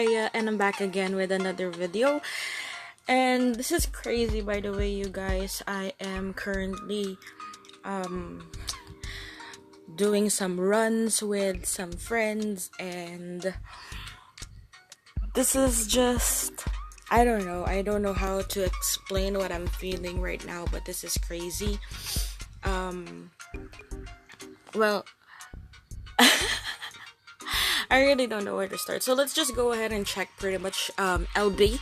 Raya, and I'm back again with another video. And this is crazy, by the way, you guys. I am currently doing some runs with some friends, and this is just, I don't know how to explain what I'm feeling right now, but this is crazy. Well, I really don't know where to start. So let's just go ahead and check pretty much LB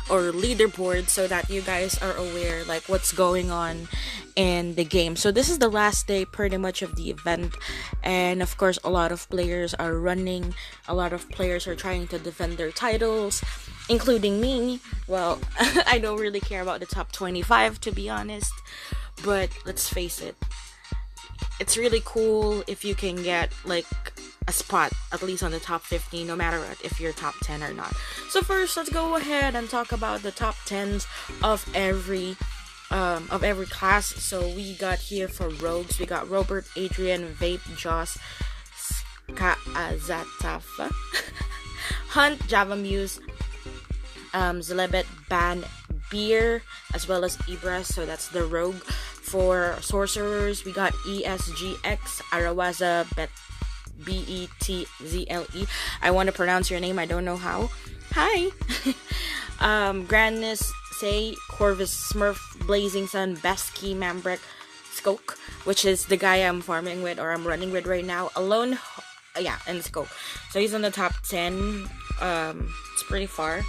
or leaderboard so that you guys are aware like what's going on in the game. So this is the last day pretty much of the event, and of course a lot of players are running, a lot of players are trying to defend their titles, including me. Well, I don't really care about the top 25 to be honest, but let's face it, it's really cool if you can get like a spot at least on the top 15, no matter what, if you're top 10 or not. So first, let's go ahead and talk about the top 10s of every class. So we got here for rogues, we got Robert, Adrian, Vape, Joss, Kaazatafa, Hunt, Java Muse, Zelebet, Ban, Beer, as well as Ibra. So that's the rogue. For sorcerers, we got ESGX, Arawaza, BETZLE. I want to pronounce your name, I don't know how. Hi. Grandness, Say, Corvus, Smurf, Blazing Sun, Besky, Mambrek, Skoke, which is the guy I'm farming with or I'm running with right now. Alone, and Skoke. So he's on the top 10. It's pretty far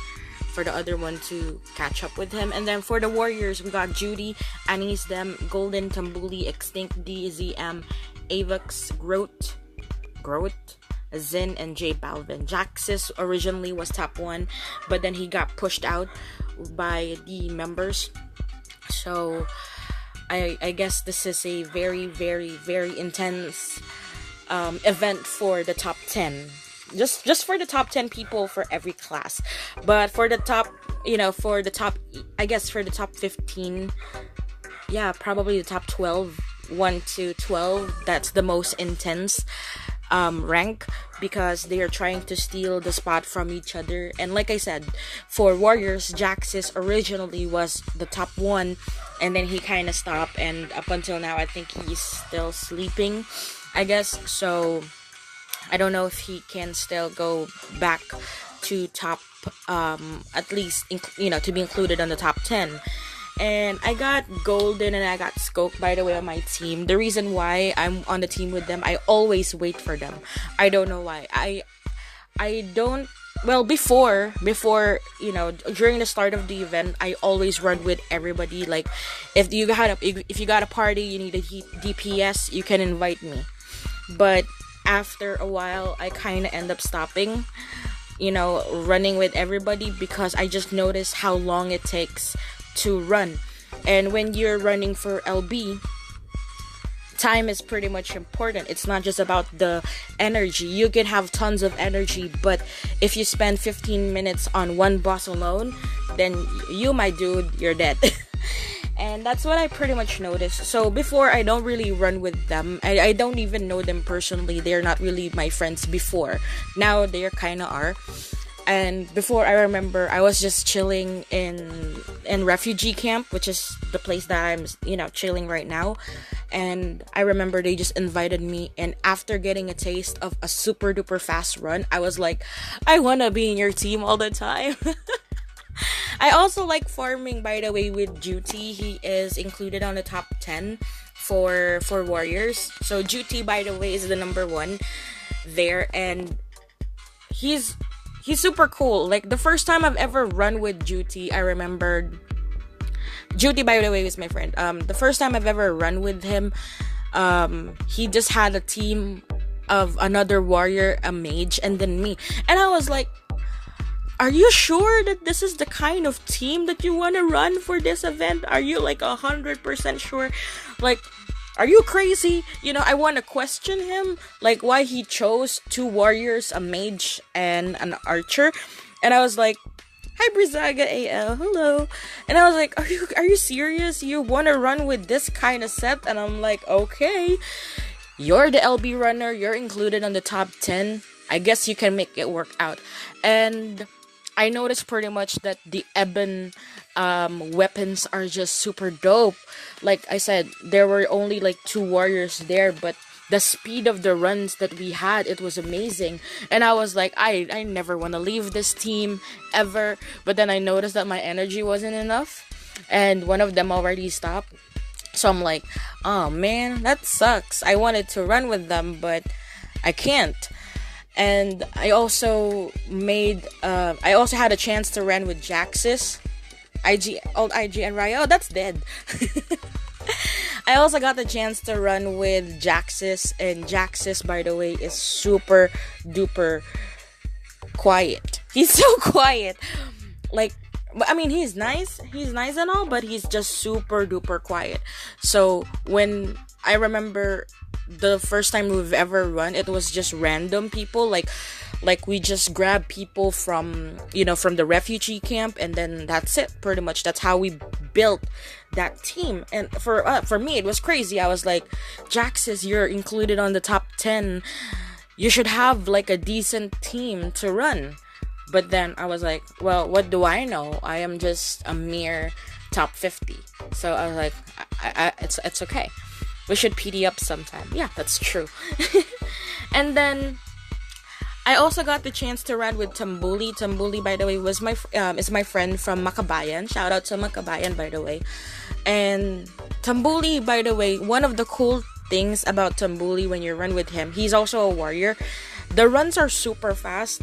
for the other one to catch up with him. And then for the warriors, we got Judy, Anis Dem, Golden, Tambuli, Extinct, DZM, Avux, Groat, Zin, and J Balvin. Jaxis originally was top 1, but then he got pushed out by the members. So I guess this is a very, very, very intense event for the top 10. Just for the top 10 people for every class. But for the top, I guess for the top 15, probably the top 12, 1 to 12, that's the most intense rank, because they are trying to steal the spot from each other. And like I said, for warriors, Jaxis originally was the top 1, and then he kind of stopped, and up until now I think he's still sleeping, I guess. So I don't know if he can still go back to top, at least, to be included on the top 10. And I got Golden and I got Skoke, by the way, on my team. The reason why I'm on the team with them, I always wait for them. I don't know why. I don't, well, before, during the start of the event, I always run with everybody. Like, if you got a party, you need a DPS, you can invite me. But after a while, I kind of end up stopping, running with everybody, because I just noticed how long it takes to run. And when you're running for LB, time is pretty much important. It's not just about the energy. You can have tons of energy, but if you spend 15 minutes on one boss alone, then you, my dude, you're dead. And that's what I pretty much noticed. So before, I don't really run with them. I don't even know them personally. They're not really my friends before. Now they kind of are. And before, I remember I was just chilling in refugee camp, which is the place that I'm, chilling right now. And I remember they just invited me, and after getting a taste of a super duper fast run, I was like, I want to be in your team all the time. I also like farming, by the way, with Duty. He is included on the top 10 for warriors. So Duty, by the way, is the number 1 there, and he's super cool. Like, the first time I've ever run with Duty, I remembered Duty, by the way, is my friend. The first time I've ever run with him, he just had a team of another warrior, a mage, and then me. And I was like, are you sure that this is the kind of team that you want to run for this event? Are you like 100% sure? Like, are you crazy? I want to question him, like why he chose 2 warriors, a mage and an archer. And I was like, hi Brizaga AL, hello. And I was like, are you serious? You want to run with this kind of set? And I'm like, okay, you're the LB runner, you're included on the top 10. I guess you can make it work out. And I noticed pretty much that the ebon weapons are just super dope. Like I said, there were only like 2 warriors there, but the speed of the runs that we had, it was amazing. And I was like, I never want to leave this team ever. But then I noticed that my energy wasn't enough, and one of them already stopped. So I'm like, oh man, that sucks. I wanted to run with them, but I can't. And I also had a chance to run with Jaxis, old IG and Raya. Oh, that's dead. I also got the chance to run with Jaxis, and Jaxis, by the way, is super duper quiet. He's so quiet. Like, I mean, he's nice and all, but he's just super duper quiet. So when I remember the first time we've ever run, it was just random people, like we just grab people from the refugee camp, and then that's it. Pretty much that's how we built that team. And for me, it was crazy. I was like, Jaxis, you're included on the top 10. You should have like a decent team to run. But then I was like, well, what do I know? I am just a mere top 50. So I was like, it's okay. We should PD up sometime. Yeah, that's true. And then I also got the chance to run with Tambuli. Tambuli, by the way, is my friend from Makabayan. Shout out to Makabayan, by the way. And Tambuli, by the way, one of the cool things about Tambuli when you run with him, he's also a warrior. The runs are super fast.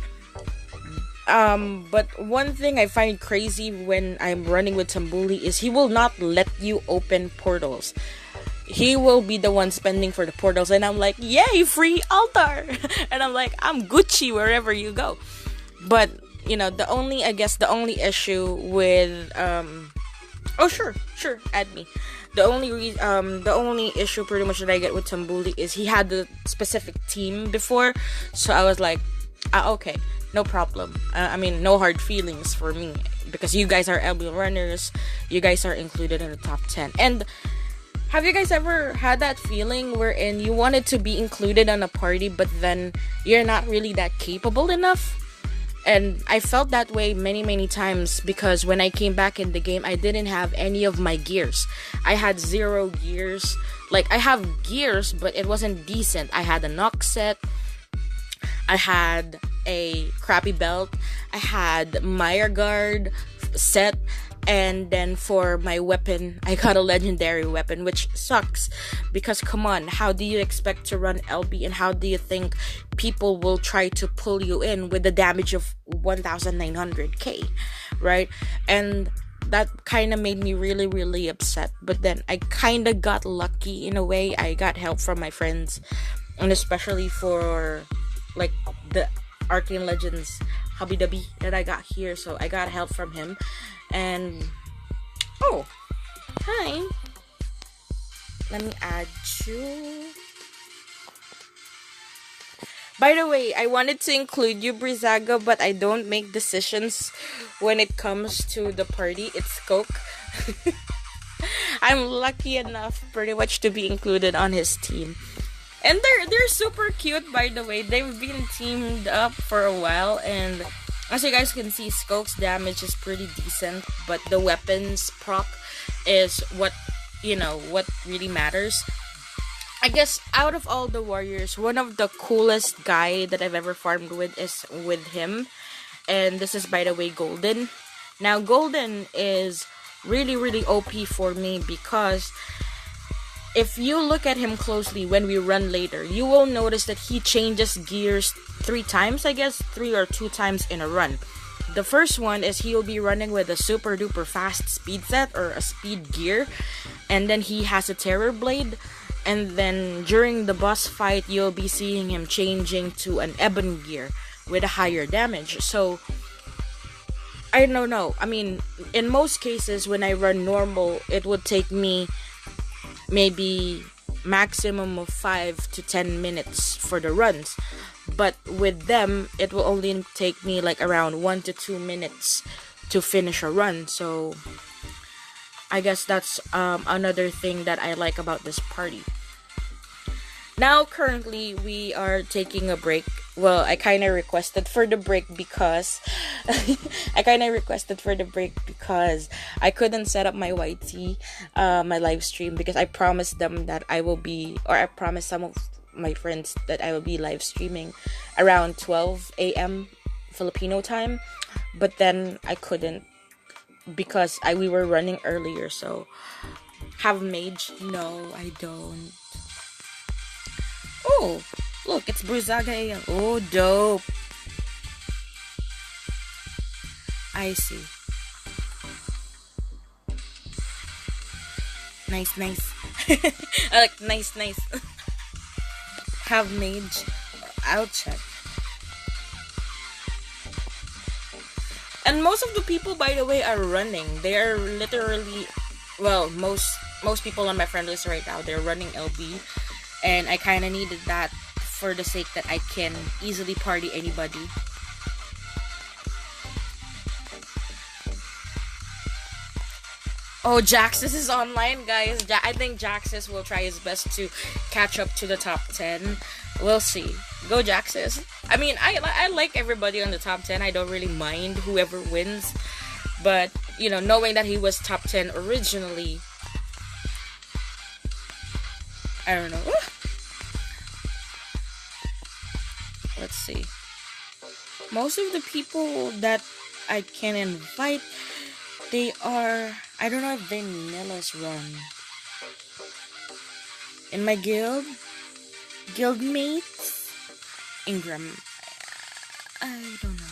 But one thing I find crazy when I'm running with Tambuli is he will not let you open portals. He will be the one spending for the portals, and I'm like, yay, free altar. And I'm like, I'm Gucci wherever you go. But the only issue with oh sure, add me. The only issue pretty much that I get with Tambuli is he had the specific team before, so I was like, okay, no problem. I mean, no hard feelings for me, because you guys are LB runners. You guys are included in the top 10. And have you guys ever had that feeling wherein you wanted to be included on a party, but then you're not really that capable enough? And I felt that way many times, because when I came back in the game, I didn't have any of my gears. I had 0 gears. Like, I have gears, but it wasn't decent. I had a knock set. I had a crappy belt. I had Mire Guard set. And then for my weapon, I got a legendary weapon, which sucks. Because come on, how do you expect to run LB, and how do you think people will try to pull you in with the damage of 1900k, right? And that kind of made me really upset. But then I kind of got lucky in a way. I got help from my friends, and especially for like the Arcane Legends hubby dubby that I got here, so I got help from him. And oh, hi, let me add you. By the way, I wanted to include you, Brizaga, but I don't make decisions when it comes to the party. It's Coke. I'm lucky enough pretty much to be included on his team. And they're super cute, by the way. They've been teamed up for a while, and as you guys can see, Skoke's damage is pretty decent, but the weapons proc is what really matters. I guess out of all the warriors, one of the coolest guy that I've ever farmed with is with him. And this is, by the way, Golden. Now, Golden is really OP for me, because if you look at him closely when we run later, you will notice that he changes gears 3 times, I guess, 3 or 2 times in a run. The first one is he'll be running with a super duper fast speed set, or a speed gear, and then he has a terror blade, and then during the boss fight, you'll be seeing him changing to an ebon gear with a higher damage. So I don't know. I mean, in most cases when I run normal, it would take me maybe maximum of 5 to 10 minutes for the runs, but with them it will only take me like around 1 to 2 minutes to finish a run. So I guess that's another thing that I like about this party. Now currently we are taking a break well, I kind of requested for the break because I couldn't set up my YT, my live stream, because I promised them that I promised some of my friends that I will be live streaming around 12 a.m. Filipino time, but then I couldn't because we were running earlier. So, have mage? No, I don't. Oh, look, it's Bruzaga AL. Oh, dope. I see. Nice. I like nice. Have mage. I'll check. And most of the people, by the way, are running. They are literally, well, most people on my friend list right now, they're running LB. And I kind of needed that for the sake that I can easily party anybody. Oh, Jaxus is online, guys. I think Jaxus will try his best to catch up to the top 10. We'll see. Go Jaxus. I mean, I like everybody on the top 10. I don't really mind whoever wins. But, you know, knowing that he was top 10 originally, I don't know. Let's see. Most of the people that I can invite, they are, I don't know if they Nilla's run. In my guild mates, Ingram, I don't know.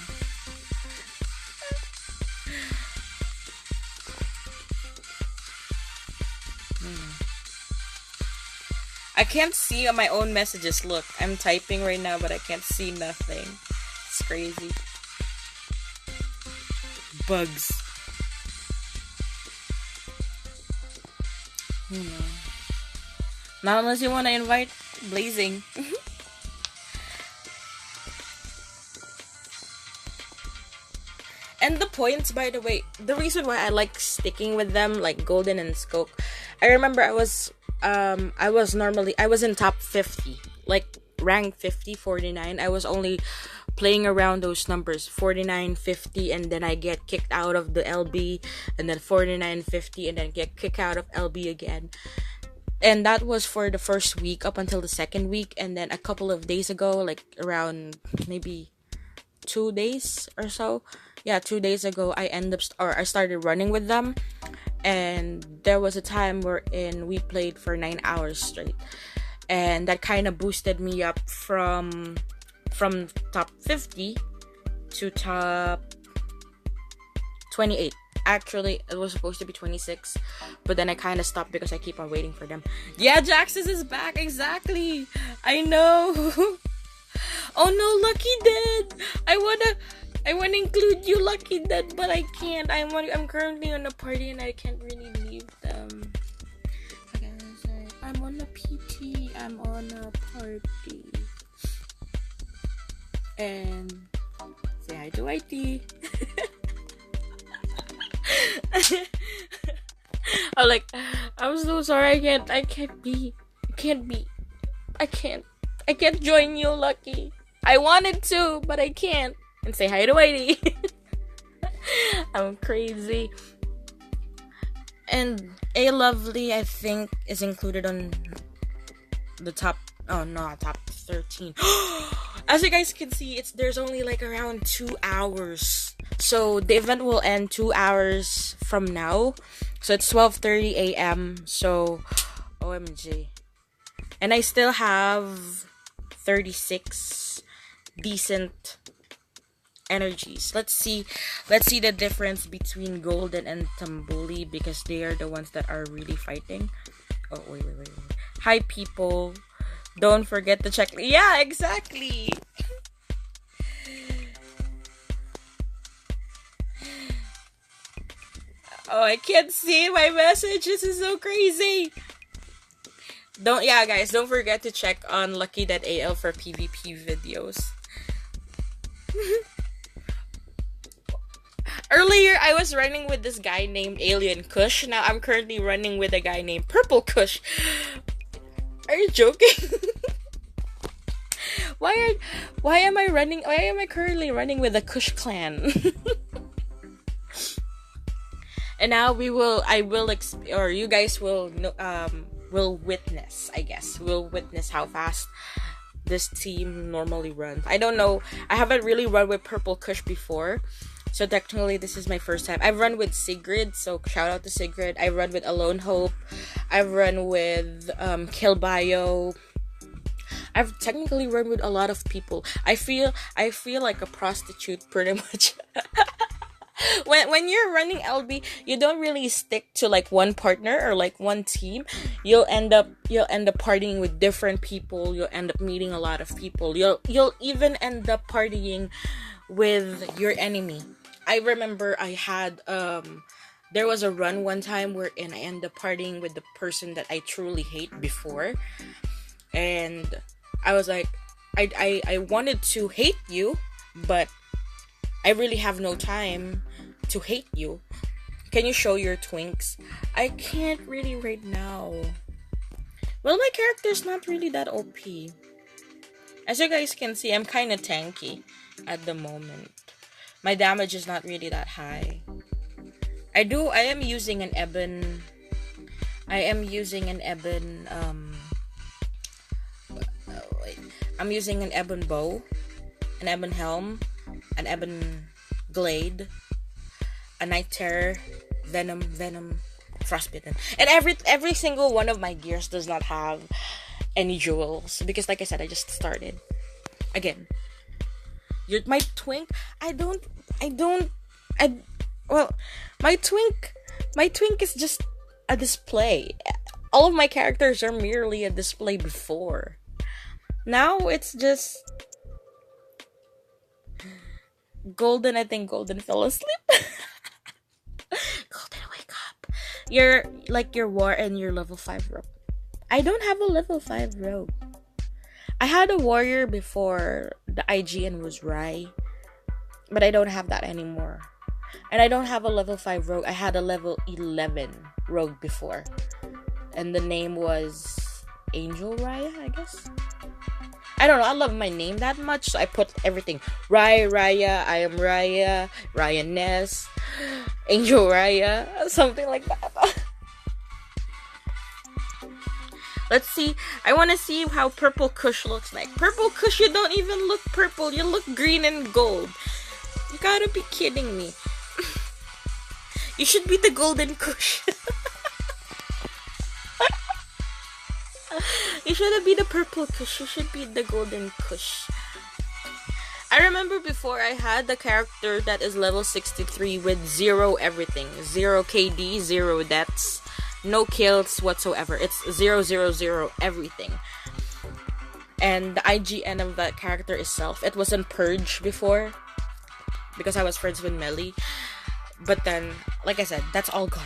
I can't see on my own messages. Look, I'm typing right now, but I can't see nothing. It's crazy. Bugs. Not unless you want to invite Blazing. And the points, by the way, the reason why I like sticking with them, like Golden and Skoke, I remember I was in top 50, like rank 50, 49. I was only playing around those numbers, 49, 50, and then I get kicked out of the LB, and then 49, 50, and then get kicked out of LB again. And that was for the first week up until the second week, and then a couple of days ago, like around maybe 2 days or so, 2 days ago, I started running with them. And there was a time wherein we played for 9 hours straight. And that kind of boosted me up from top 50 to top 28. Actually, it was supposed to be 26. But then I kind of stopped because I keep on waiting for them. Yeah, Jaxus is back. Exactly. I know. Oh no, Lucky Dead. I wanna include you, Lucky Dead, but I can't. I'm currently on a party and I can't really leave them. Okay, sorry. I'm on a PT. I'm on a party. And say hi to IT. I'm so sorry. I can't join you, Lucky. I wanted to, but I can't. And say hi to Whitey. I'm crazy. And A Lovely, I think, is included on the top. Oh no, top 13. As you guys can see, there's only like around 2 hours. So the event will end 2 hours from now. So it's 12:30 a.m. So OMG. And I still have 36 decent energies. Let's see the difference between Golden and Tambuli, because they are the ones that are really fighting. Oh wait. Hi people, don't forget to check. Yeah, exactly. Oh, I can't see my message. This is so crazy. Guys, don't forget to check on Lucky.al for PvP videos. Earlier, I was running with this guy named Alien Kush. Now, I'm currently running with a guy named Purple Kush. Are you joking? why am I running? Why am I currently running with the Kush clan? And now you guys will witness, I guess, will witness how fast this team normally runs. I don't know. I haven't really run with Purple Kush before. So technically, this is my first time. I've run with Sigrid, so shout out to Sigrid. I run with Alone Hope. I've run with Kill Bio. I've technically run with a lot of people. I feel like a prostitute pretty much. When you're running LB, you don't really stick to like one partner or like one team. You'll end up partying with different people. You'll end up meeting a lot of people. You'll even end up partying with your enemy. I remember I had there was a run one time wherein I ended up partying with the person that I truly hate before, and I was like, I wanted to hate you, but I really have no time to hate you. Can you show your twinks? I can't really right now. Well, my character's not really that OP. As you guys can see, I'm kind of tanky at the moment. My damage is not really that high. I am using an ebon. I'm using an ebon bow, an ebon helm, an ebon glade, a night terror, venom, frostbitten, and every single one of my gears does not have any jewels because, like I said, I just started again. My twink. My twink is just a display. All of my characters are merely a display before. Now it's just Golden. I think Golden fell asleep. Golden, wake up. You're like your war and your level 5 rogue. I don't have a level 5 rogue. I had a warrior before the IGN was Rai, but I don't have that anymore. And I don't have a level 5 rogue. I had a level 11 rogue before, and the name was Angel Raya, I guess. I don't know, I love my name that much, so I put everything. Raya, I am Raya, Ness, Angel Raya, something like that. Let's see. I want to see how Purple Kush looks like. Purple Kush, you don't even look purple. You look green and gold. You gotta be kidding me. You should be the Golden Kush. You shouldn't be the Purple Kush. You should be the Golden Kush. I remember before I had the character that is level 63 with 0 everything. 0 KD, 0 deaths. No kills whatsoever. It's 000 everything. And the IGN of that character is Self. It was in Purge before, because I was friends with Melly. But then, like I said, that's all gone.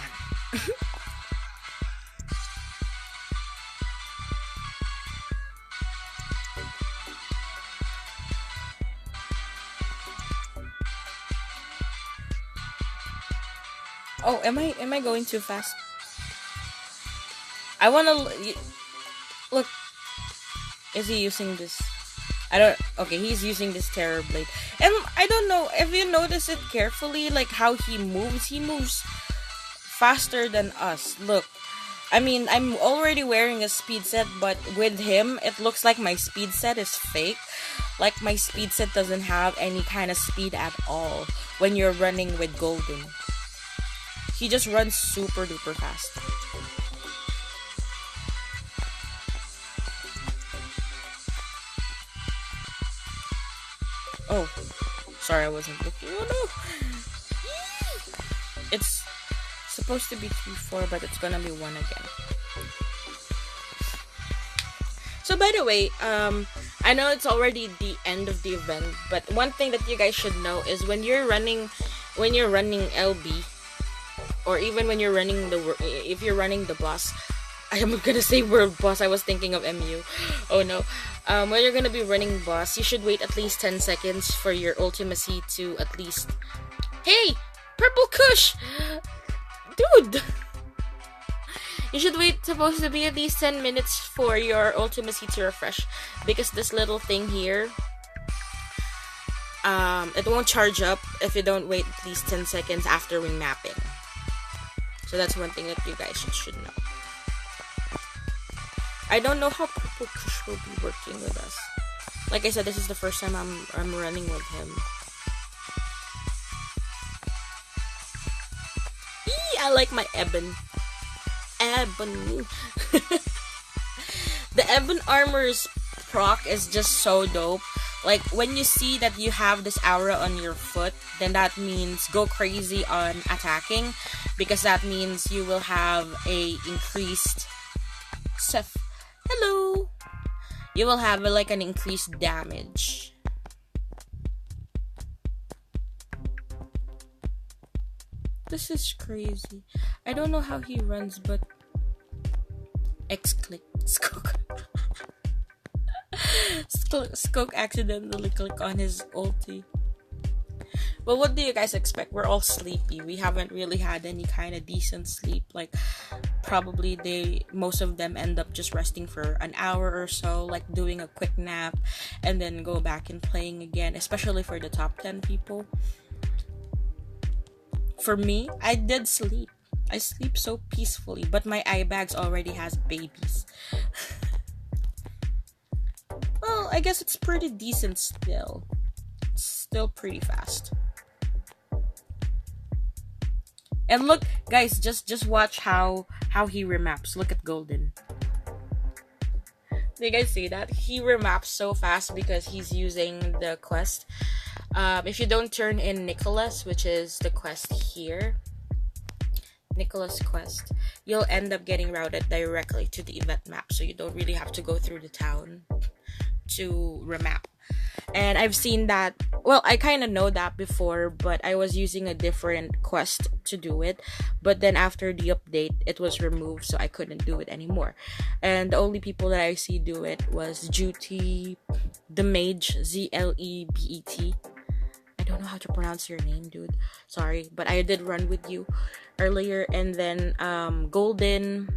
Oh, am I going too fast? I wanna look. Is he using this? Okay, he's using this Terror Blade. And I don't know if you notice it carefully, like how he moves. He moves faster than us. Look. I mean, I'm already wearing a speed set, but with him, it looks like my speed set is fake. Like my speed set doesn't have any kind of speed at all when you're running with Golden. He just runs super duper fast. Oh, sorry, I wasn't looking. Oh no! It's supposed to be 3-4, but it's gonna be 1 again. So by the way, I know it's already the end of the event, but one thing that you guys should know is when you're running LB, or even when you're running if you're running the boss, I am gonna say world boss. I was thinking of MU. Oh no. When you're gonna be running boss, you should wait at least 10 seconds for your ultimacy to at least. Hey, Purple Kush, dude. You should wait, supposed to be at least 10 minutes for your ultimacy to refresh, because this little thing here, it won't charge up if you don't wait at least 10 seconds after remapping. So that's one thing that you guys should know. I don't know how Purple Kush will be working with us. Like I said, this is the first time I'm running with him. I like my Ebon. Ebony. The Ebon armor's proc is just so dope. Like, when you see that you have this aura on your foot, then that means go crazy on attacking, because that means you will have a increased Seth. Hello. You will have like an increased damage. This is crazy. I don't know how he runs, but X-click. Skook. Skook accidentally clicked on his ulti. Well, what do you guys expect? We're all sleepy. We haven't really had any kind of decent sleep. Like, probably most of them end up just resting for an hour or so, like doing a quick nap, and then go back and playing again, especially for the top 10 people. For me, I did sleep. I sleep so peacefully, but my eye bags already has babies. Well, I guess it's pretty decent still. It's still pretty fast. And look, guys, just watch how he remaps. Look at Golden. Do you guys see that? He remaps so fast because he's using the quest. If you don't turn in Nicholas, which is the quest here, Nicholas quest, you'll end up getting routed directly to the event map, so you don't really have to go through the town to remap. And I've seen that, well, I kind of know that before, but I was using a different quest to do it. But then after the update, it was removed, so I couldn't do it anymore. And the only people that I see do it was Duty, the Mage, Zlebet. I don't know how to pronounce your name, dude. Sorry, but I did run with you earlier. And then Golden,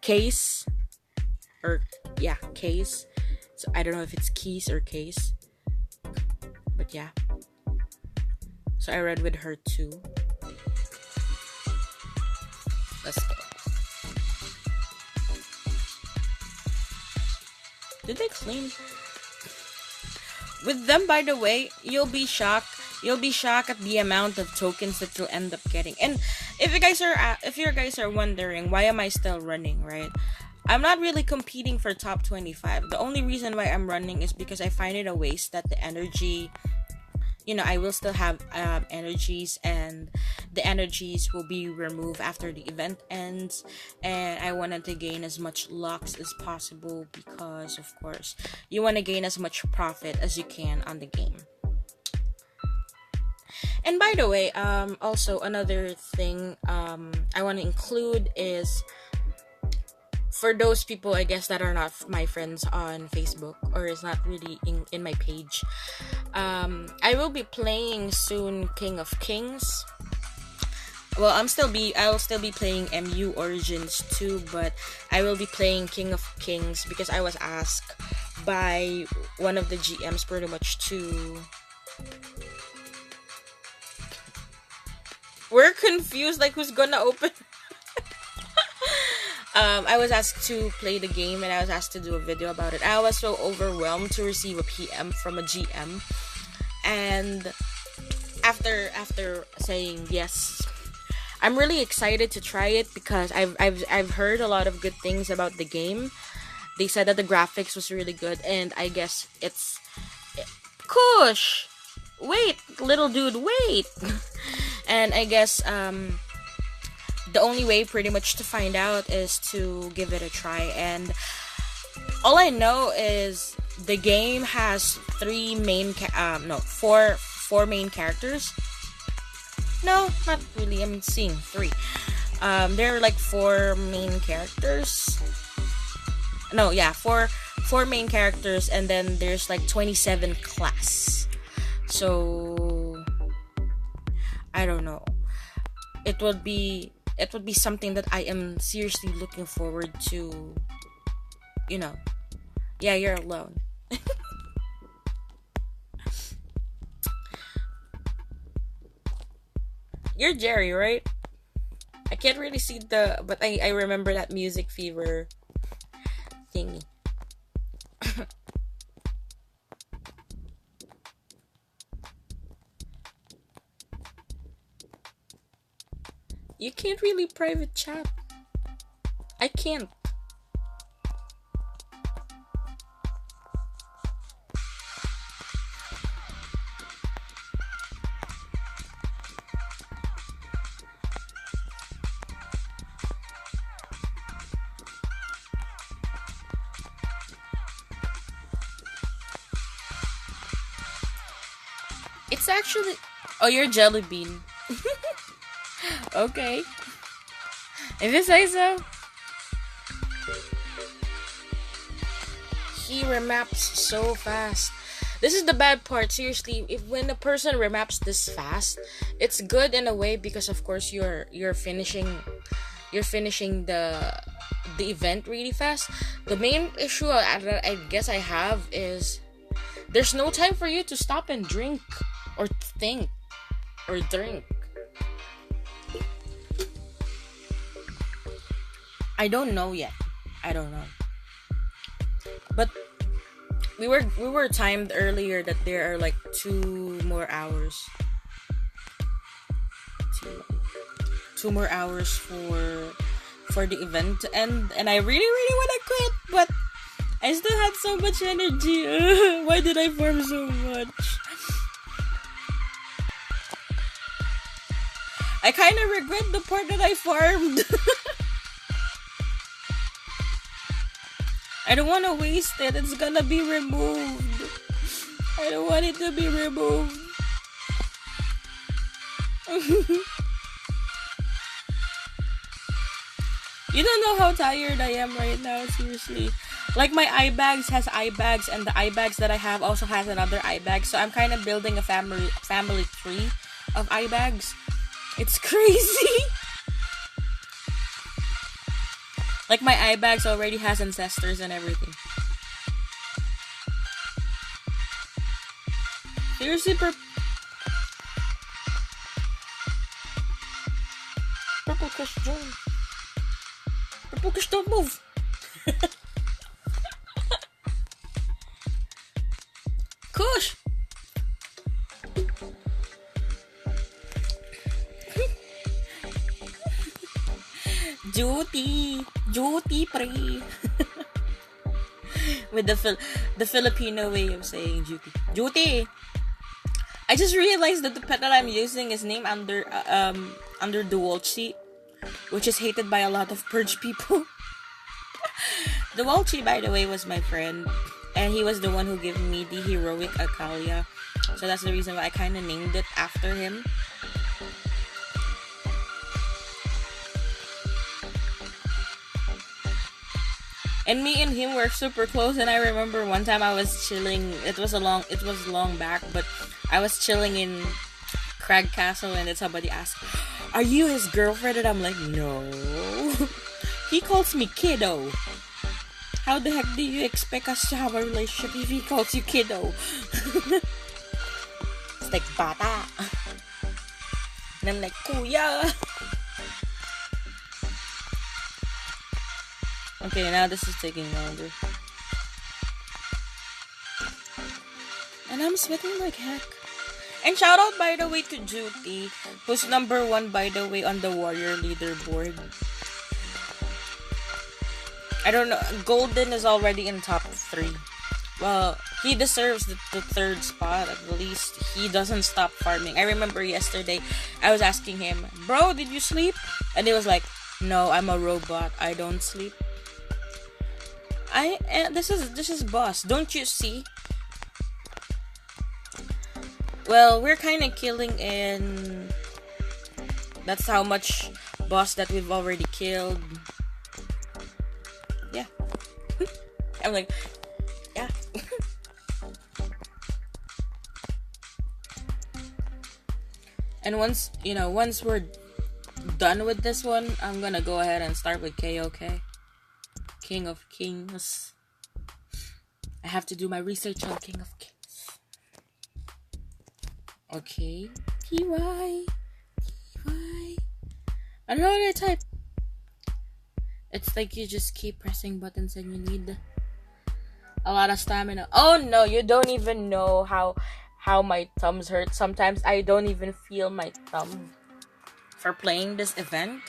Case, or yeah, Case. So I don't know if it's Keys or Case, but yeah. So I read with her too. Let's go. Did they clean? With them, by the way, you'll be shocked. You'll be shocked at the amount of tokens that you'll end up getting. And if you guys are wondering, why am I still running, right? I'm not really competing for top 25. The only reason why I'm running is because I find it a waste that the energy, I will still have energies, and the energies will be removed after the event ends, and I wanted to gain as much locks as possible because, of course, you want to gain as much profit as you can on the game. And by the way, also another thing I want to include is, for those people, I guess, that are not my friends on Facebook or is not really in my page, I will be playing soon King of Kings. Well, I'll still be playing MU Origins too, but I will be playing King of Kings because I was asked by one of the GMs pretty much to... We're confused, like who's gonna open... I was asked to play the game, and I was asked to do a video about it. I was so overwhelmed to receive a PM from a GM, and after saying yes, I'm really excited to try it because I've heard a lot of good things about the game. They said that the graphics was really good, and I guess it's Kush. Wait, little dude, wait. And I guess the only way pretty much to find out is to give it a try. And all I know is the game has four main characters. No, not really. I'm seeing 3. There are like 4 main characters. No, yeah, four main characters, and then there's like 27 class. So I don't know. It would be it would be something that I am seriously looking forward to. You know, yeah, you're alone. You're Jerry, right? I can't really see but I remember that music fever thingy. You can't really private chat. I can't. It's actually... Oh, you're Jelly Bean. Okay. If you say so. He remaps so fast. This is the bad part. Seriously, if when a person remaps this fast, it's good in a way because of course you're finishing the event really fast. The main issue I guess I have is there's no time for you to stop and drink or think or drink. I don't know yet. I don't know. But we were timed earlier that there are like 2 more hours. 2 more hours for the event to end, and I really want to quit, but I still had so much energy. Why did I farm so much? I kind of regret the part that I farmed. I don't want to waste it. It's gonna be removed. I don't want it to be removed. You don't know how tired I am right now, seriously. Like my eye bags has eye bags, and the eye bags that I have also has another eye bag. So I'm kind of building a family tree of eye bags. It's crazy. Like my eye bags already has ancestors and everything. Seriously, Purple Kush, join. Purple Kush, don't move. Kush. Duty free. With the Filipino way of saying duty. I just realized that the pet that I'm using is named under the Walchi, which is hated by a lot of purge people. The Walchi, by the way, was my friend, and he was the one who gave me the heroic Akalia, so that's the reason why I kind of named it after him. And me and him were super close, and I remember one time I was chilling. It was long back, but I was chilling in Crag Castle, and then somebody asked, "Are you his girlfriend?" And I'm like, "No." He calls me kiddo. How the heck do you expect us to have a relationship if he calls you kiddo? It's like bata. And I'm like, kuya. Okay, now this is taking longer. And I'm sweating like heck. And shout out, by the way, to Juti, who's number 1, by the way, on the warrior leaderboard. I don't know. Golden is already in top 3. Well, he deserves the 3rd spot. At least he doesn't stop farming. I remember yesterday, I was asking him, "Bro, did you sleep?" And he was like, "No, I'm a robot. I don't sleep." This is boss. Don't you see? Well, we're kind of killing in. That's how much boss that we've already killed. Yeah. I'm like, yeah. And once we're done with this one, I'm gonna go ahead and start with KOK. King of Kings. I have to do my research on King of Kings. Okay. TY. I don't know how to type. It's like you just keep pressing buttons and you need a lot of stamina. Oh no, you don't even know how my thumbs hurt. Sometimes I don't even feel my thumb for playing this event.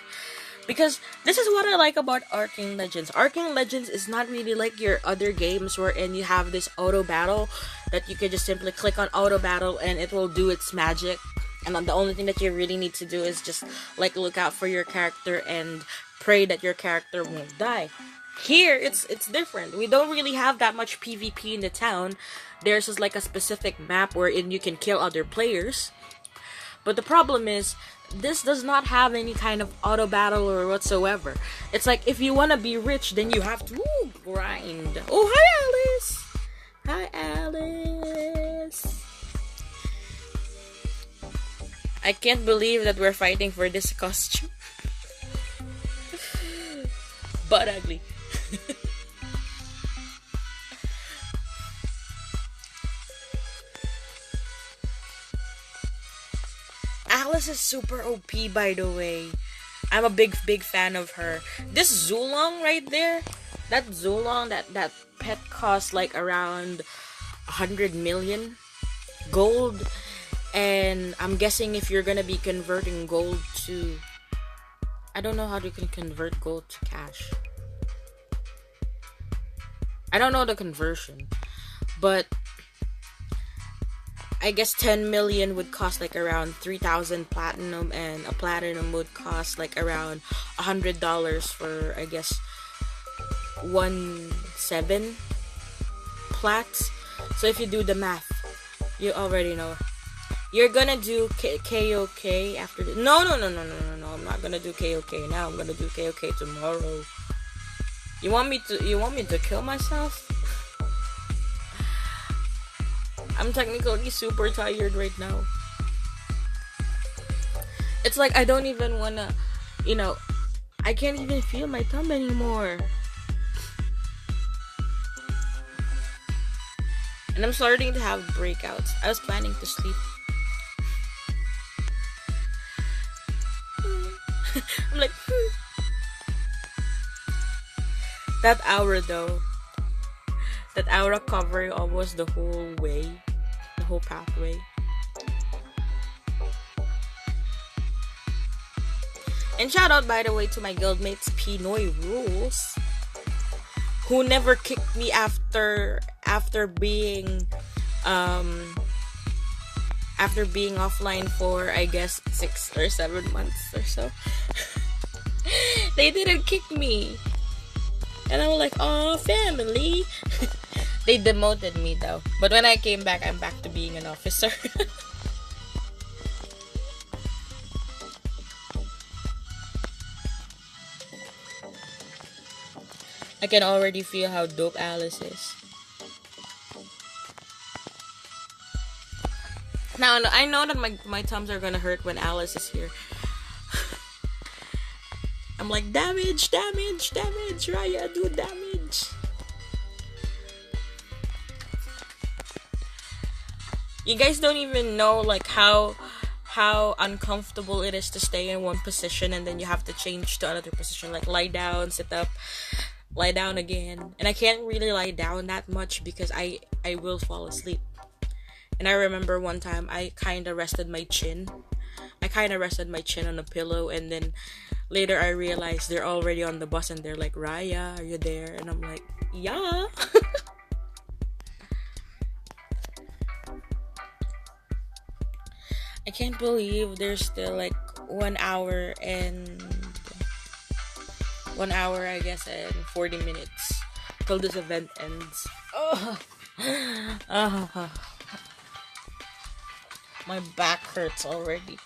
Because this is what I like about Arcane Legends. Arcane Legends is not really like your other games wherein you have this auto battle that you can just simply click on auto battle and it will do its magic. And then the only thing that you really need to do is just like look out for your character and pray that your character won't die. Here, it's different. We don't really have that much PvP in the town. There's just like a specific map wherein you can kill other players. But the problem is, this does not have any kind of auto battle or whatsoever. It's like if you want to be rich, then you have to grind. Oh, hi Alice! Hi Alice! I can't believe that we're fighting for this costume. But ugly. Alice is super OP, by the way. I'm a big fan of her. This Zulong right there, that Zulong, that pet costs like around 100 million gold. And I'm guessing if you're gonna be converting gold to... I don't know how you can convert gold to cash. I don't know the conversion. But I guess 10 million would cost like around 3,000 platinum. And a platinum would cost like around $100 for, I guess, 1.7 plats. So if you do the math, you already know. You're gonna do KOK after this. No. I'm not gonna do KOK now. I'm gonna do KOK tomorrow. You want me to kill myself? I'm technically super tired right now. It's like I don't even wanna, I can't even feel my thumb anymore. And I'm starting to have breakouts. I was planning to sleep. I'm like, That aura though. That aura covering almost the whole way. The whole pathway. And shout out, by the way, to my guildmates Pinoy Rules, who never kicked me after being offline for, I guess, 6 or 7 months or so. They didn't kick me. And I was like, oh, family. They demoted me though. But when I came back, I'm back to being an officer. I can already feel how dope Alice is. Now, I know that my thumbs are gonna hurt when Alice is here. I'm like, damage, Raya, do damage. You guys don't even know like how uncomfortable it is to stay in one position and then you have to change to another position, like lie down, sit up, lie down again. And I can't really lie down that much because I will fall asleep. And I remember one time I kind of rested my chin on a pillow, and then later I realized they're already on the bus and they're like, Raya, are you there? And I'm like, yeah. I can't believe there's still like 1 hour, I guess, and 40 minutes till this event ends. My back hurts already.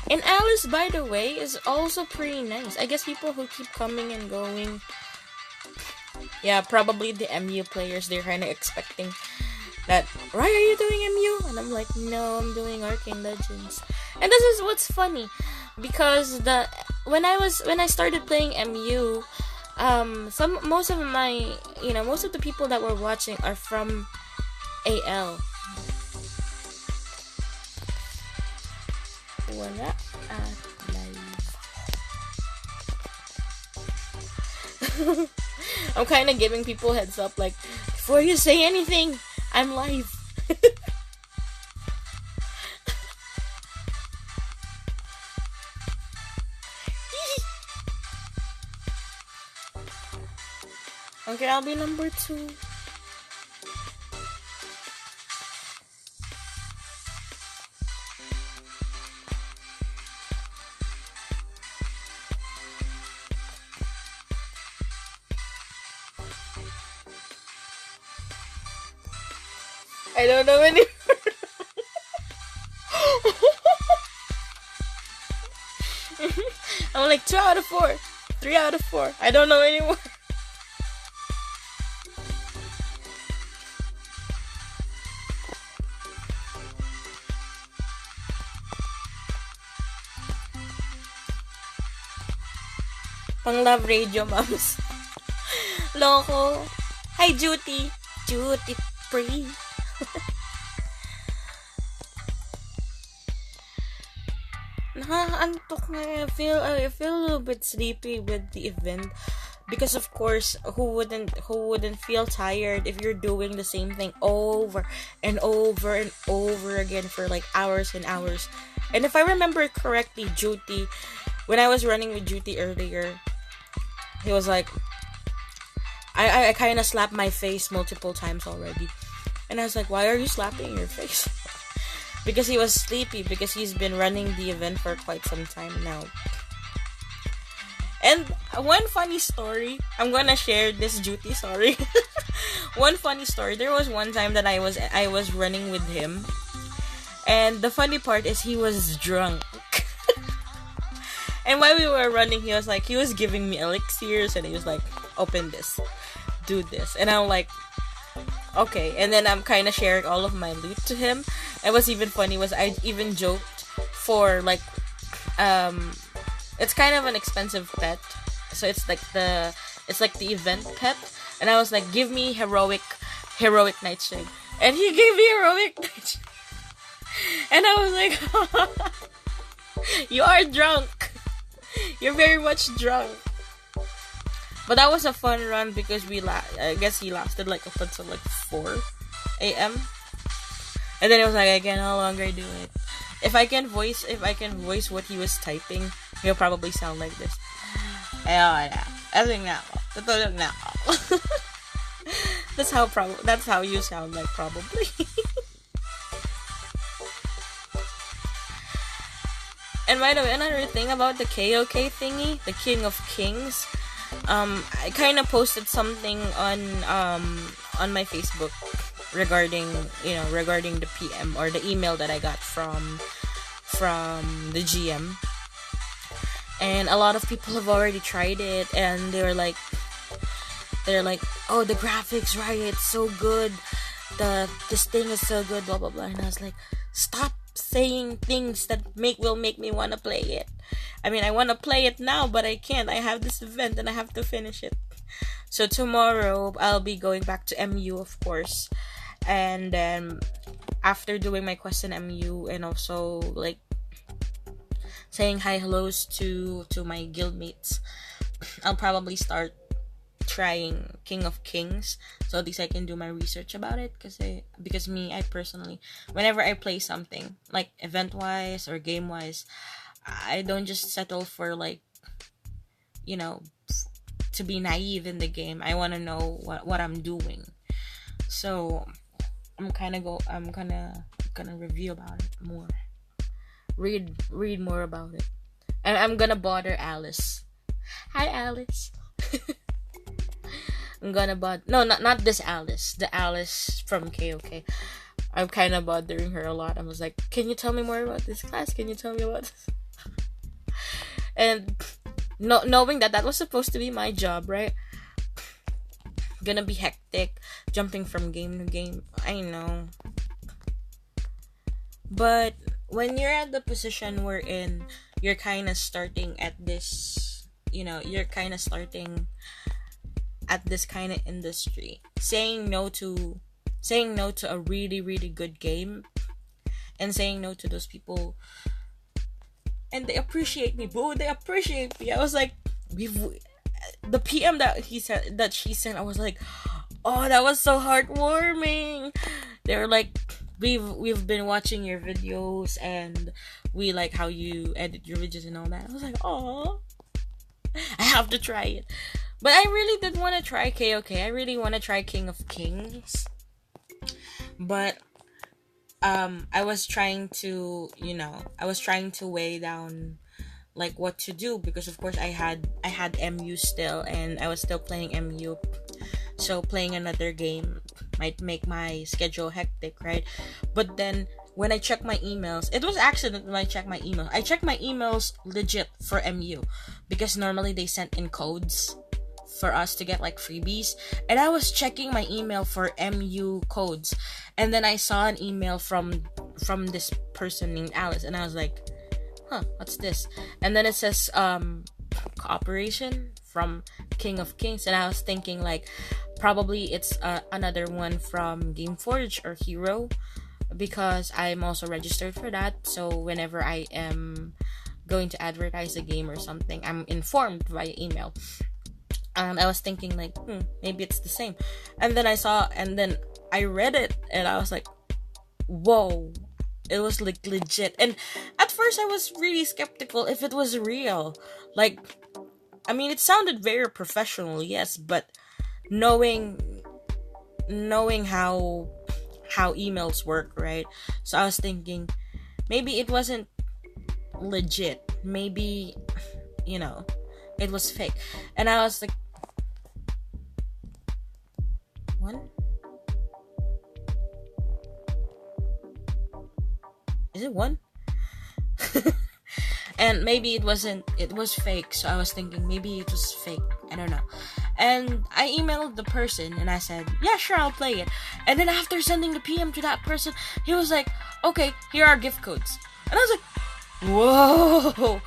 And Alice, by the way, is also pretty nice. I guess people who keep coming and going, yeah, probably the MU players, they're kind of expecting that, Rai, are you doing MU? And I'm like, no, I'm doing Arcane Legends. And this is what's funny, because when I started playing MU, most of the people that were watching are from AL. Wala at live. I'm kind of giving people heads up, like, before you say anything, I'm live. Okay, I'll be number 2. I don't know anymore. I'm like 2 out of 4, 3 out of 4. I don't know anymore. Pang love radio, moms. Loko. Hi, Duty. Duty free. Nakakaantok nga. I feel a little bit sleepy with the event, because of course, who wouldn't feel tired if you're doing the same thing over and over and over again for like hours and hours. And if I remember correctly, Duty, when I was running with Duty earlier, he was like, I kind of slapped my face multiple times already. And I was like, why are you slapping your face? Because he was sleepy, because he's been running the event for quite some time now. And one funny story, I'm gonna share this Duty story. One funny story, there was one time that I was running with him. And the funny part is he was drunk. And while we were running, he was giving me elixirs, and he was like, open this, do this. And I'm like, okay. And then I'm kind of sharing all of my loot to him. And what's even funny was I even joked for like, it's kind of an expensive pet. So it's like the event pet. And I was like, give me heroic nightshade. And he gave me heroic nightshade. And I was like, you are drunk. You're very much drunk. But that was a fun run, because I guess he lasted like up until like 4 a.m. And then it was like, I can no longer do it. If I can voice what he was typing, he'll probably sound like this. That's how you sound like, probably. And by the way, another thing about the KOK thingy, the King of Kings, I kind of posted something on my Facebook regarding the PM or the email that I got from the GM. And a lot of people have already tried it, and they're like, oh, the graphics, right? It's so good. This thing is so good, blah blah blah. And I was like, stop saying things that will make me want to play it. I mean, I want to play it now, but I can't. I have this event and I have to finish it. So tomorrow I'll be going back to MU, of course, and then after doing my quest in MU and also like saying hellos to my guildmates, I'll probably start trying King of Kings, so at least I can do my research about it, because I personally, whenever I play something like event wise or game wise, I don't just settle for like, to be naive in the game. I want to know what I'm doing. So I'm gonna review about it more, read more about it, and I'm gonna bother Alice. Hi, Alice. I'm gonna no, not this Alice, the Alice from KOK. I'm kind of bothering her a lot. I was like, can you tell me more about this class? Can you tell me about this? And knowing that was supposed to be my job, right? gonna be hectic, jumping from game to game. I know. But when you're at the position we're in, you're kind of starting at this, you're kind of starting at this kind of industry. Saying no to a really, really good game, and saying no to those people, and they appreciate me, boo. They appreciate me. I was like, the PM that she sent, I was like, oh, that was so heartwarming. They were like, we've been watching your videos, and we like how you edit your videos and all that. I was like, oh, I have to try it. But I really did want to try KOK. I really want to try King of Kings. But I was trying to weigh down like what to do, because of course I had MU still, and I was still playing MU. So playing another game might make my schedule hectic, right? But then when I checked my emails, it was accident when I checked my emails. I checked my emails legit for MU, because normally they sent in codes for us to get like freebies, and I was checking my email for MU codes, and then I saw an email from this person named Alice, and I was like, huh, what's this? And then it says cooperation from King of Kings, and I was thinking like probably it's another one from Gameforge or Hero, because I'm also registered for that. So whenever I am going to advertise a game or something, I'm informed via email. And I was thinking like, maybe it's the same. And then I read it, and I was like, whoa, it was like legit. And at first I was really skeptical if it was real. Like, I mean, it sounded very professional, yes, but knowing how emails work, right? So I was thinking maybe it wasn't legit. Maybe, it was fake. And I was like, one? Is it one? And maybe it was fake. So I was thinking maybe it was fake. I don't know. And I emailed the person and I said, yeah, sure, I'll play it. And then after sending the PM to that person, he was like, okay, here are gift codes. And I was like, whoa,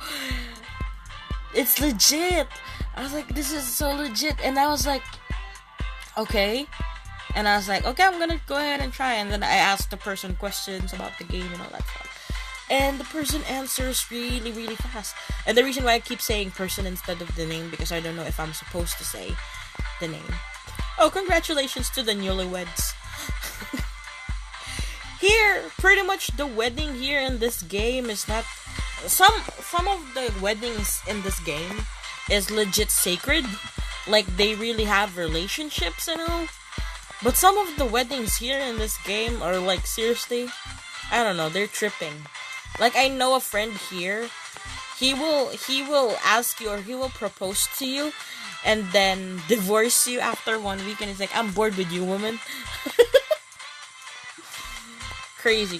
it's legit. I was like, this is so legit. And I was like, okay. And I was like, okay, I'm gonna go ahead and try. And then I asked the person questions about the game and all that stuff. And the person answers really, really fast. And the reason why I keep saying person instead of the name, because I don't know if I'm supposed to say the name. Oh, congratulations to the newlyweds. Here, pretty much the wedding here in this game is not... Some of the weddings in this game is legit sacred. Like, they really have relationships and all. But some of the weddings here in this game are like, seriously, I don't know, they're tripping. Like, I know a friend here, he will ask you, or he will propose to you, and then divorce you after 1 week, and he's like, I'm bored with you, woman. Crazy.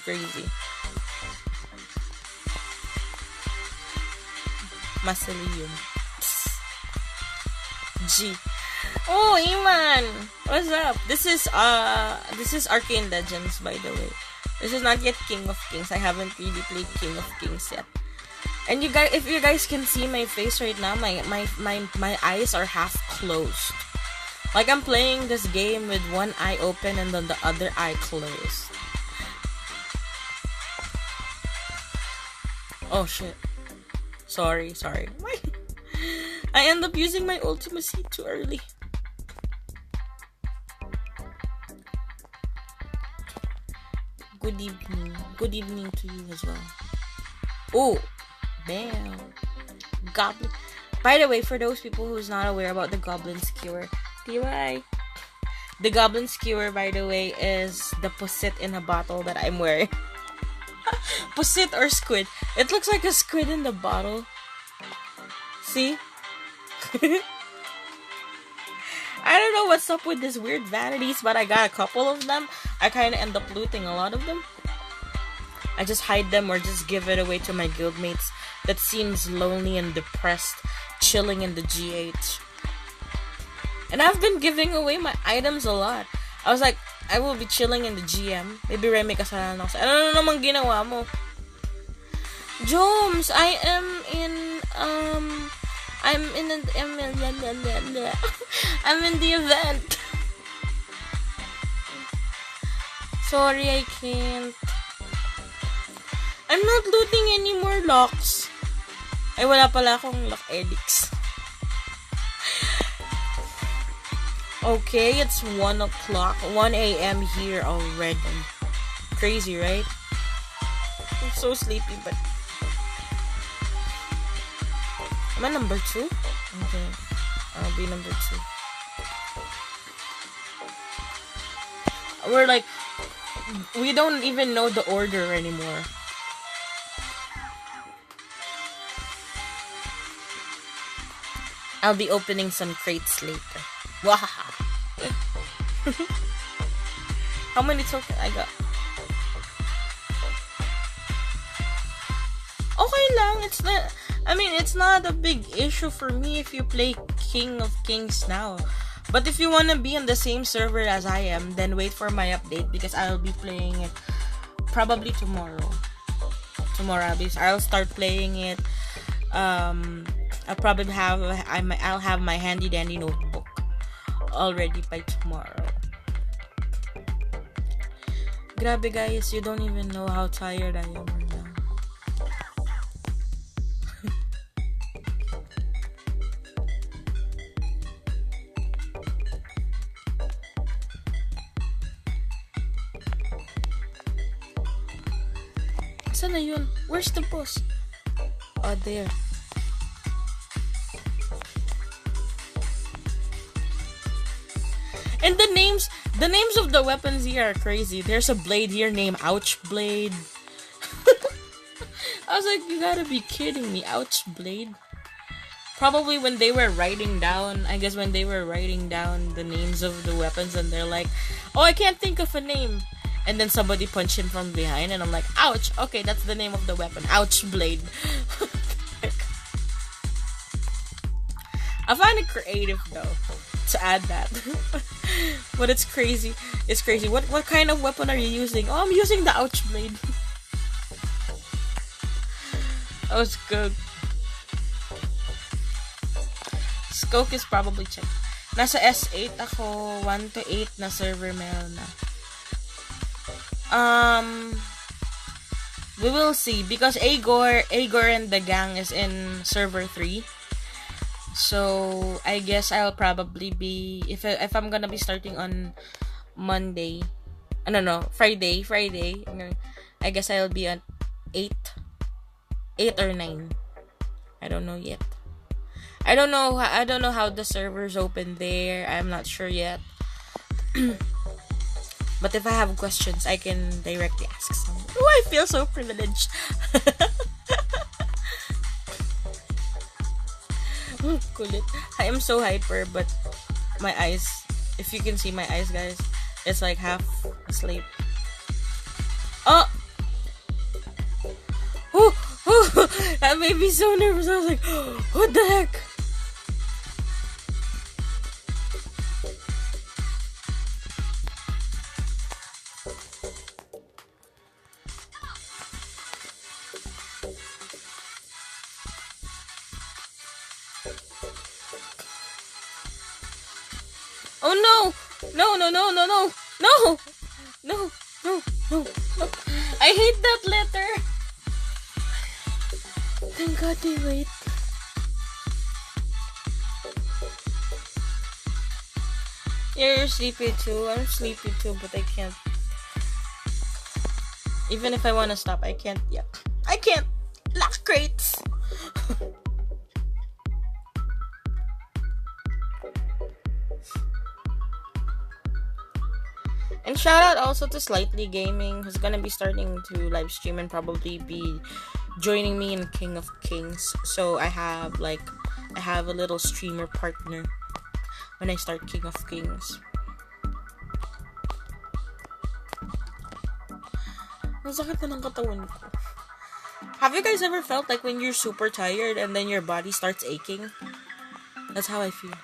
Masaliyum. G. Oh, Iman! What's up? This is Arcane Legends, by the way. This is not yet King of Kings. I haven't really played King of Kings yet. And you guys, if you guys can see my face right now, my eyes are half closed. Like, I'm playing this game with one eye open and then the other eye closed. Oh shit. Sorry. I end up using my ultimacy too early. Good evening. Good evening to you as well. Oh, bam. Goblin. By the way, for those people who's not aware about the Goblin Skewer, DY. The Goblin Skewer, by the way, is the posset in a bottle that I'm wearing. Posset or squid. It looks like a squid in the bottle. See? I don't know what's up with these weird vanities, but I got a couple of them. I kind of end up looting a lot of them. I just hide them or just give it away to my guildmates that seems lonely and depressed, chilling in the GH. And I've been giving away my items a lot. I was like, I will be chilling in the GM. Maybe Ray may kasalanan ako. Ano namang ginawa mo? Joms, I'm in the event. Sorry, I can't. I'm not looting any more locks. Ay, wala pala akong lock edicts. Okay, it's 1 o'clock, 1 a.m. here already. Crazy, right? I'm so sleepy, but... Am I number 2? Okay, I'll be number 2. We're like... We don't even know the order anymore. I'll be opening some crates later. Wahaha. How many tokens I got? Okay lang. It's not a big issue for me if you play King of Kings now. But if you wanna be on the same server as I am, then wait for my update because I'll be playing it probably tomorrow. I'll start playing it. I'll probably I'll have my handy dandy notebook already by tomorrow. Grabe guys, you don't even know how tired I am right now. Saan na yun? Where's the boss? Oh, there. And the names of the weapons here are crazy. There's a blade here named Ouch Blade. I was like, you gotta be kidding me, Ouch Blade. Probably when they were writing down the names of the weapons, and they're like, oh, I can't think of a name. And then somebody punched him from behind, and I'm like, ouch, okay, that's the name of the weapon, Ouch Blade. I find it creative though to add that. But it's crazy. It's crazy. What kind of weapon are you using? Oh, I'm using the Ouch Blade. That was good. Skoke is probably checked. Nasa S8 ako. 1 to 8 na server meron na. We will see because Agor and the gang is in server 3. So I guess I'll probably be if I'm gonna be starting on Monday. Friday. I guess I'll be at 8 or 9. I don't know yet. I don't know how the servers open there. I'm not sure yet. But if I have questions, I can directly ask someone. Oh, I feel so privileged. Kulit. I am so hyper, but my eyes, if you can see my eyes, guys, it's like half asleep. Oh! That made me so nervous. I was like, what the heck? Oh no! No! I hate that letter! Thank God they wait. Yeah, you're sleepy too. I'm sleepy too, but I can't. Even if I want to stop, I can't. Yeah. I can't! Lock crates! And shout out also to Slightly Gaming, who's gonna be starting to live stream and probably be joining me in King of Kings. So I have a little streamer partner when I start King of Kings. Ang sakit na ng katawan ko. Have you guys ever felt like when you're super tired and then your body starts aching? That's how I feel.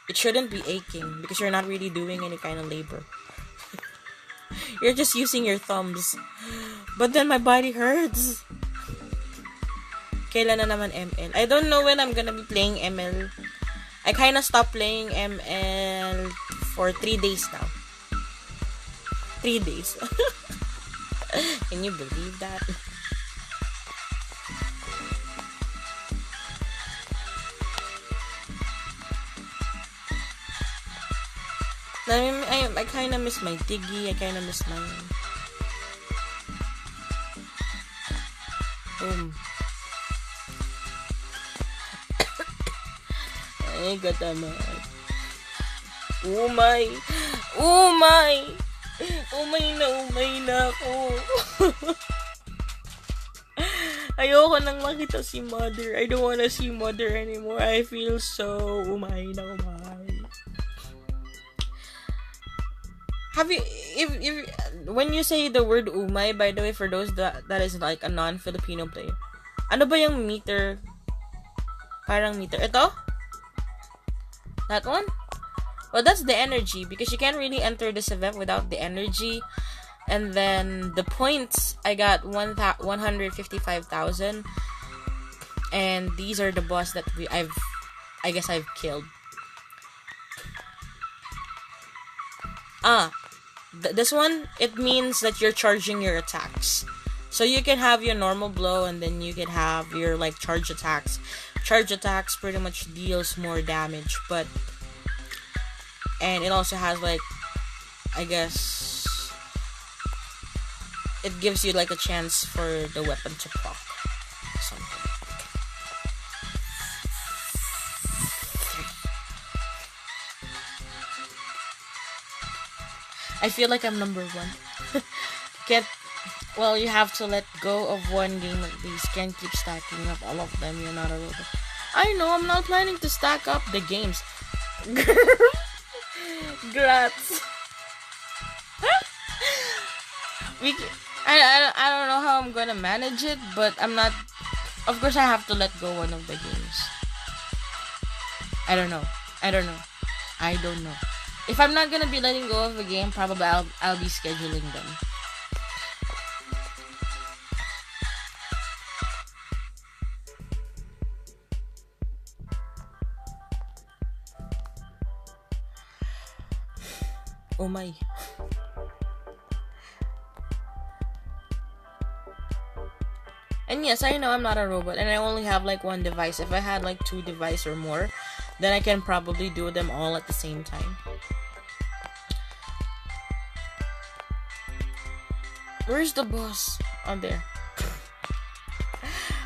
It shouldn't be aching because you're not really doing any kind of labor. You're just using your thumbs. But then my body hurts. Kailan na naman ML? I don't know when I'm gonna be playing ML. I kinda stopped playing ML for 3 days now. 3 days. Can you believe that? I kind of miss my Diggy. I kind of miss my... Ay, kataman. Umay! Umay! Umay na ako. Ayoko nang makita si Mother. I don't wanna see Mother anymore. I feel so umay na umay. Have you, if when you say the word umay, by the way, for those that is like a non-Filipino player, ano ba yung meter? Parang meter. Ito? That one? Well, that's the energy, because you can't really enter this event without the energy. And then the points, I got 155,000. And these are the boss that I guess I've killed. This one, it means that you're charging your attacks. So you can have your normal blow, and then you can have your like charge attacks. Charge attacks pretty much deals more damage, but and it also has like, I guess, it gives you like a chance for the weapon to proc something. I feel like I'm number 1. Well, you have to let go of one game like these. Can't keep stacking up all of them. You're not a robot. I know, I'm not planning to stack up the games. Grats. I don't know how I'm gonna manage it, but I'm not. Of course, I have to let go one of the games. I don't know. If I'm not gonna be letting go of a game, probably I'll be scheduling them. Oh my. And yes, I know I'm not a robot, and I only have like one device. If I had like 2 devices or more, then I can probably do them all at the same time. Where's the boss? Oh, there.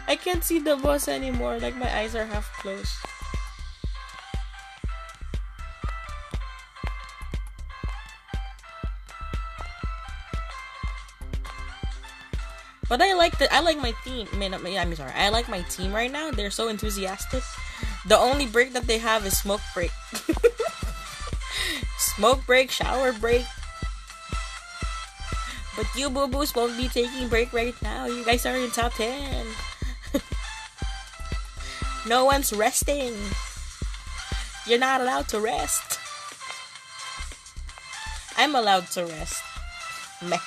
I can't see the boss anymore. Like, my eyes are half closed. But I like my team. I like my team right now. They're so enthusiastic. The only break that they have is smoke break. Smoke break, shower break. But you boo-boos won't be taking break right now. You guys are in top 10. No one's resting. You're not allowed to rest. I'm allowed to rest. Meh.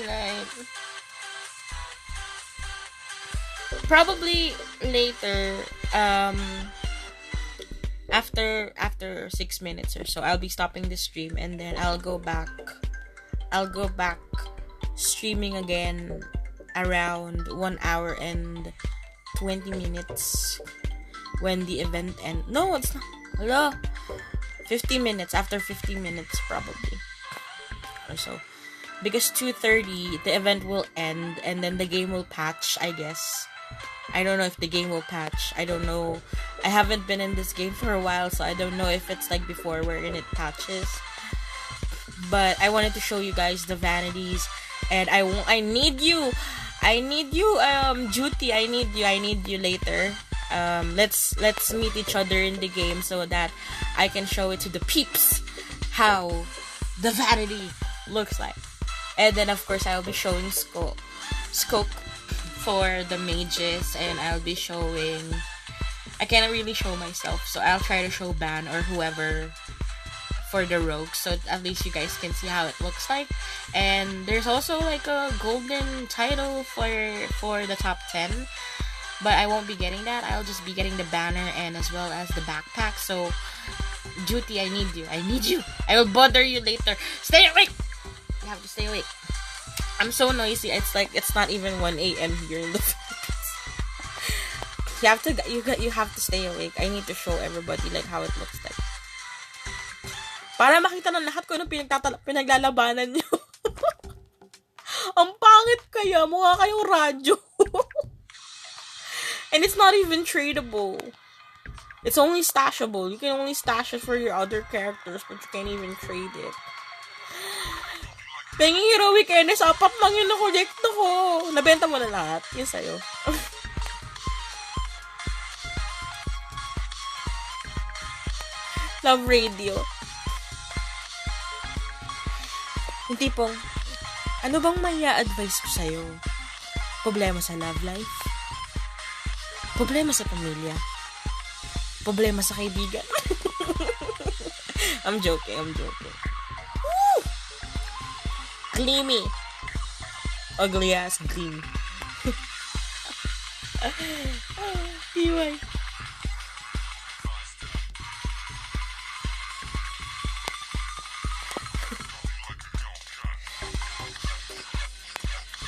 Right. Probably later, after 6 minutes or so, I'll be stopping the stream, and then I'll go back streaming again around 1 hour and 20 minutes when the event ends. No, it's not. Hello, 50 minutes. After 50 minutes, probably, or so. Because 2:30 the event will end, and then the game will patch, I guess. I don't know if the game will patch. I don't know. I haven't been in this game for a while, so I don't know if it's like before wherein it patches. But I wanted to show you guys the vanities, and I need you, Juti. I need you later. let's meet each other in the game so that I can show it to the peeps how the vanity looks like. And then of course I'll be showing Skoke for the mages, and I'll be showing, I cannot really show myself, so I'll try to show Ban or whoever for the rogues, so at least you guys can see how it looks like. And there's also like a golden title for the top 10, but I won't be getting that. I'll just be getting the banner and as well as the backpack. So Duty, I need you. I will bother you later. Stay awake. You have to stay awake. I'm so noisy. It's like it's not even 1 a.m. here in the Philippines. You have to stay awake. I need to show everybody like how it looks like. Para makita ng lahat ko anong pinaglalabanan nyo. Ang pangit kaya. Mukha kayong radyo. And it's not even tradable. It's only stashable. You can only stash it for your other characters, but you can't even trade it. Penging heroic Ernest, 4 lang yun na-collect ko. Nabenta mo na lahat. Yun sa'yo. Love radio. Yung tipong, ano bang may advice ko sa'yo? Problema sa love life? Problema sa pamilya? Problema sa kaibigan? I'm joking. Woo! Gleamy. Ugly ass gleam. Anyway.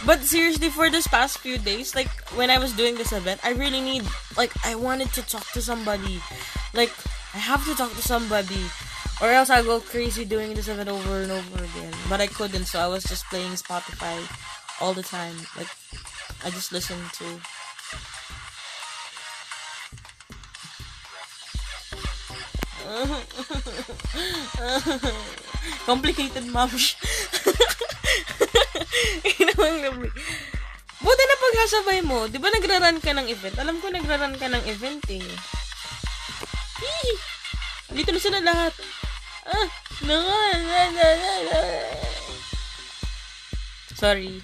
But seriously, for this past few days, like, when I was doing this event, I really need, like, I wanted to talk to somebody. Like, I have to talk to somebody. Or else I'll go crazy doing this event over and over again. But I couldn't, so I was just playing Spotify all the time. Like, I just listened to... Complicated moms. Buti na paghasabay mo. Di ba nagra-run ka ng event? Alam ko nagra-run ka ng event eh. Dito na sila lahat. Sorry.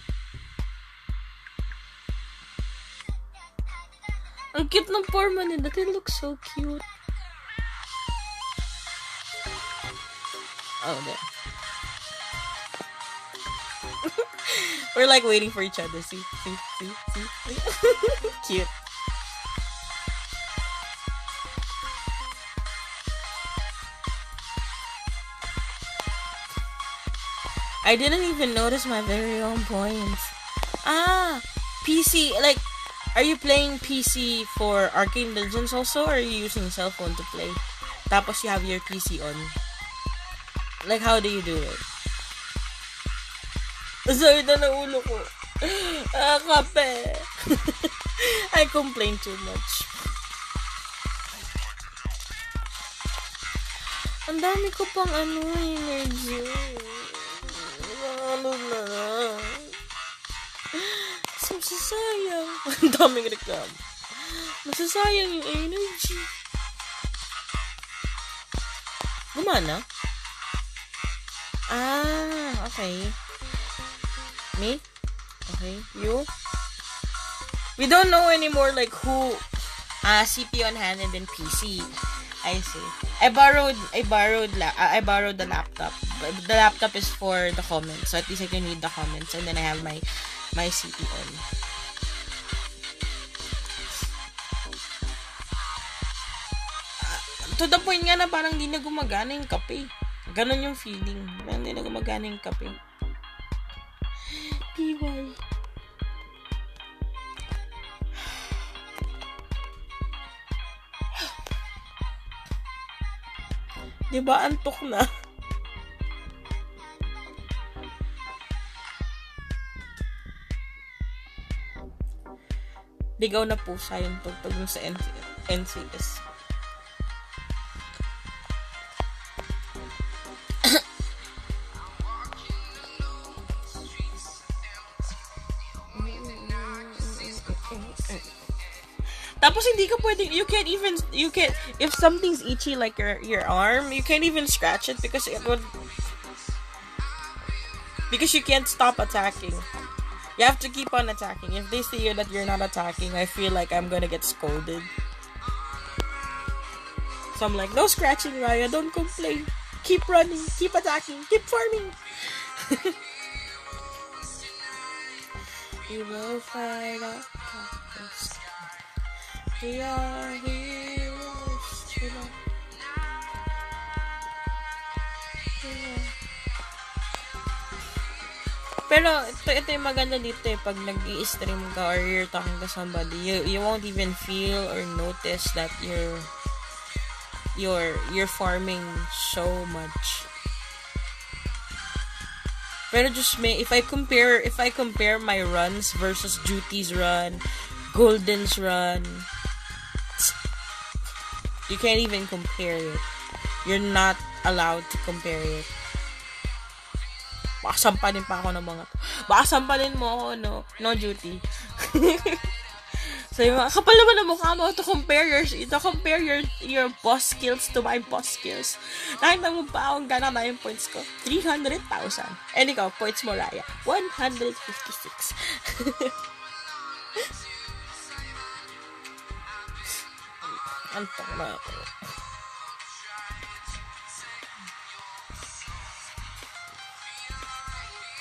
Ang cute ng forma nila. They look so cute. Oh, there. We're like waiting for each other. See? Cute. I didn't even notice my very own points. PC. Like, are you playing PC for Arcane Legends also, or are you using cell phone to play? Tapos you have your PC on. Like, how do you do it? Sorry na ulo ko. Kape. I complain too much. Ang dami ko pang energy. Ano na. Masasayang. Ang daming reklamo. Masasayang yung energy. Gumana? Okay. Me? Okay. You? We don't know anymore like who CPU on hand and then PC. I see. I borrowed the laptop. The laptop is for the comments, so at least I can read the comments, and then I have my CPU on. To the point nga na parang di na gumagana yung kape. Ganon yung feeling. Parang di na gumagana yung kape. PY. Diba antok na? Ligaw na pusa yung tugtog sa NCS. Tapos hindi ka pwedeng, if something's itchy like your arm, you can't even scratch it because you can't stop attacking. You have to keep on attacking. If they see you that you're not attacking, I feel like I'm gonna get scolded. So I'm like, no scratching, Raya, don't complain. Keep running, keep attacking, keep farming. We will fight up. We are heroes tonight. Pero ito yung maganda dito pag nag-i-stream ka or you're talking to somebody, you won't even feel or notice that you're farming so much. Pero just if I compare my runs versus Duty's run, Golden's run, you can't even compare it. You're not allowed to compare it. Baka sampalin pa ako ng mga to. Baka sampalin mo ako, no Duty. So yung mga kapal naman ng mukha mo to compare your boss skills to my boss skills. Nakita mo pa akong gana na yung points ko. 300,000. And ikaw, points mo, Raya. 156. Antok na ako.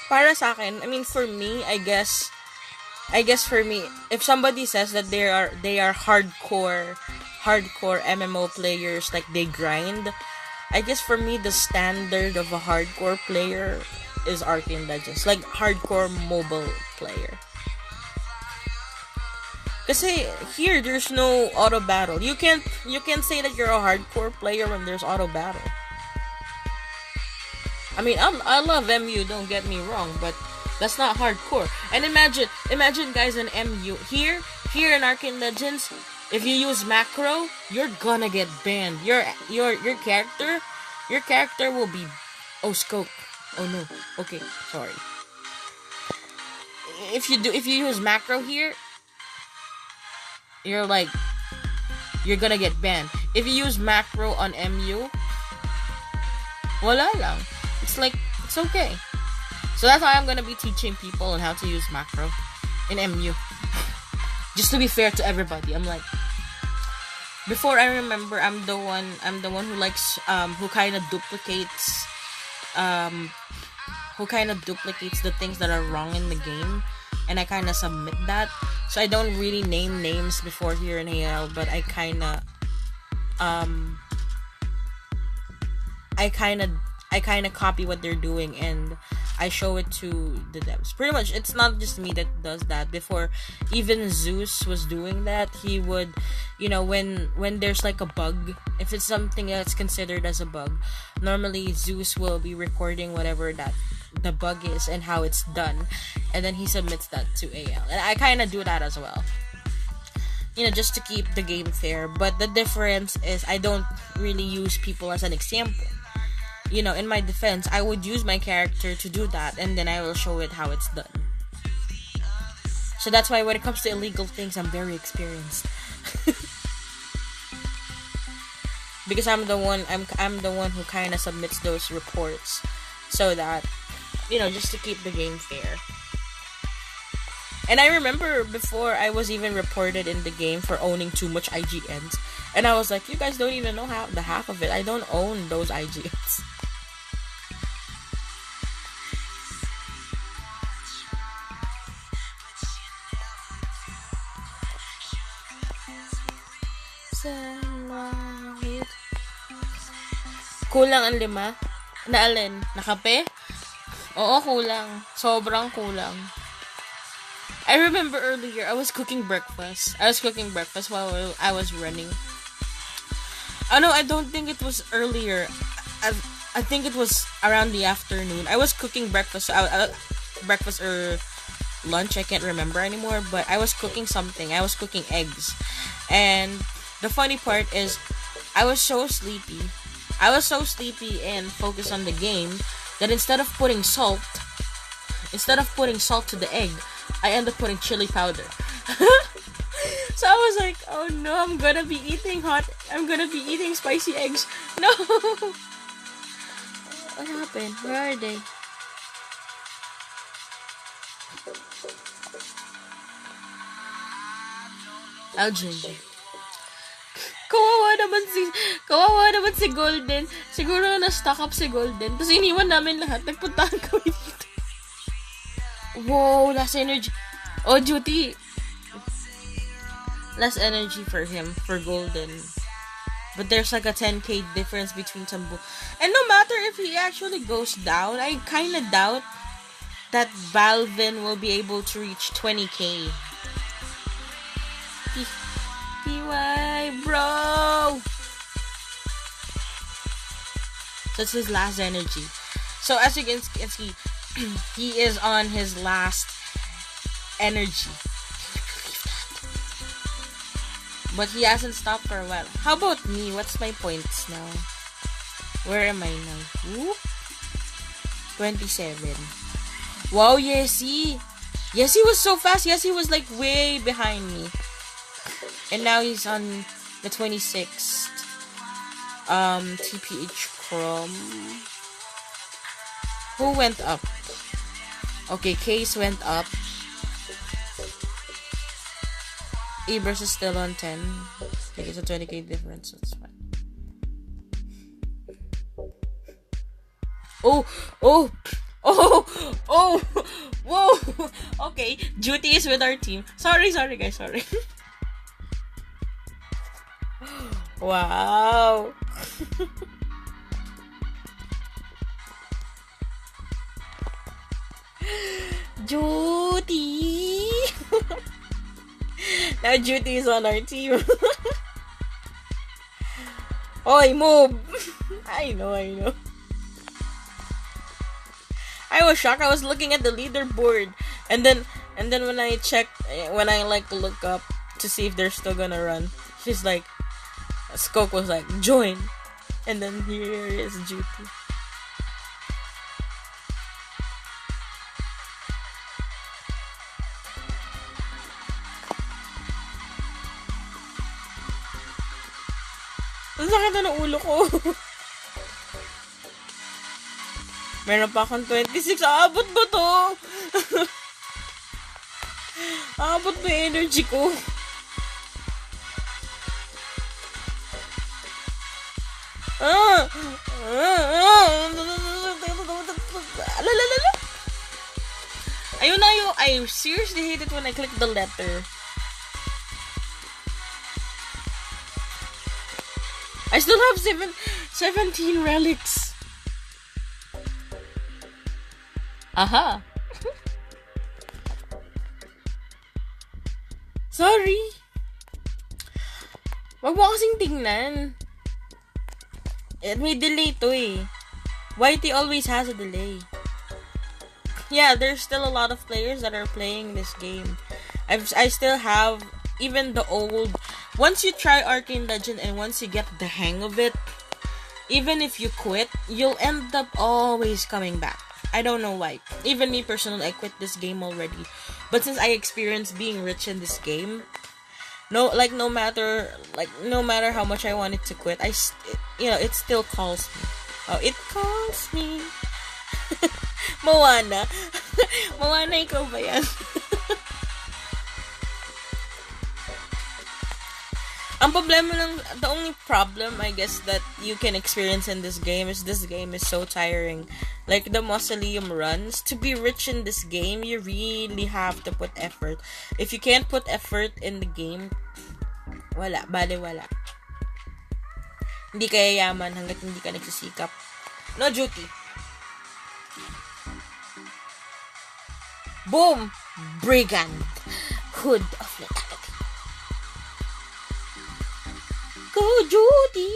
Para sa akin, I mean, for me, I guess for me, if somebody says that they are hardcore MMO players, like they grind, I guess for me the standard of a hardcore player is Arcane Legends, like hardcore mobile player. Kasi here there's no auto battle. You can't say that you're a hardcore player when there's auto battle. I mean, I love MU, don't get me wrong, but that's not hardcore. And imagine guys in MU here in Arcane Legends, if you use macro, you're gonna get banned. Your character will be scope. Oh no. Okay, sorry. If you use macro here, you're gonna get banned. If you use macro on MU, wala lang. It's okay. So that's why I'm gonna be teaching people on how to use macro in MU. Just to be fair to everybody. I'm like, before I remember, I'm the one who likes who kind of duplicates the things that are wrong in the game, and I kind of submit that. So I don't really name names before here in AL, but I kind of copy what they're doing and I show it to the devs. Pretty much, it's not just me that does that. Before, even Zeus was doing that. He would, when there's like a bug, if it's something that's considered as a bug, normally Zeus will be recording whatever that the bug is and how it's done, and then he submits that to AL. And I kind of do that as well. Just to keep the game fair. But the difference is I don't really use people as an example. In my defense, I would use my character to do that, and then I will show it how it's done. So that's why when it comes to illegal things, I'm very experienced. Because I'm the one who kind of submits those reports, so that just to keep the game fair. And I remember before I was even reported in the game for owning too much IGNs, and I was like, you guys don't even know half of it. I don't own those IGNs. Kulang ang 5. Na alin? Na kape? Oo, kulang. Sobrang kulang. I remember earlier, I was cooking breakfast while I was running. No, I don't think it was earlier. I think it was around the afternoon. I was cooking breakfast. Breakfast or lunch, I can't remember anymore. But I was cooking something. I was cooking eggs. And the funny part is, I was so sleepy and focused on the game that instead of putting salt to the egg, I ended up putting chili powder. So I was like, oh no, I'm gonna be eating spicy eggs. No! What happened? Where are they? I'll ginger. Kawawa naman si Golden. Siguro na-stock up si Golden. Tapos iniwan namin lahat. Nagpuntahan kami dito. Whoa, last energy. Oh, duty. Less energy for him, for Golden. But there's like a 10k difference between Tambu. And no matter if he actually goes down, I kinda doubt that Valvin will be able to reach 20k. PY, bro! So it's his last energy. So as you can see, he is on his last energy. But he hasn't stopped for a while. How about me? What's my points now? Where am I now? Ooh? 27. Wow, Yesy! Yesy was so fast. Yesy was like way behind me. And now he's on the 26th. TPH Chrome. Who went up? Okay, Case went up. Ebers is still on 10. Okay, it's a 20k difference. That's fine. Oh! Whoa! Okay, Duty is with our team. Sorry guys, sorry. Wow. Duty. Now Duty is on our team. Oy, move. I know. I was shocked. I was looking at the leaderboard, and then when I look up to see if they're still gonna run, she's like, Skoke was like, join, and then here is Duty. Ang sakit na ng ulo ko. Meron pa akong 26. Aabot ba to? Aabot ba yung energy ko? Ayun na yung, I seriously hate it when I click the letter. I still have 17 relics. Aha. Sorry. Wag mo kasing tingnan. May delay to eh. YT always has a delay. Yeah, there's still a lot of players that are playing this game. I still have even the old. Once you try Arcane Legend and once you get the hang of it, even if you quit, you'll end up always coming back. I don't know why. Even me personally, I quit this game already. But since I experienced being rich in this game, no matter how much I wanted to quit, it still calls me. Oh, it calls me. Moana. Moana, ikaw ba yan? Ang problema lang, the only problem I guess that you can experience in this game is so tiring. Like the mausoleum runs, to be rich in this game, you really have to put effort. If you can't put effort in the game, wala. Hindi ka yayaman hanggat hindi ka nagsisikap. No duty. Boom! Brigand. Hood of Letality. Go, Judy!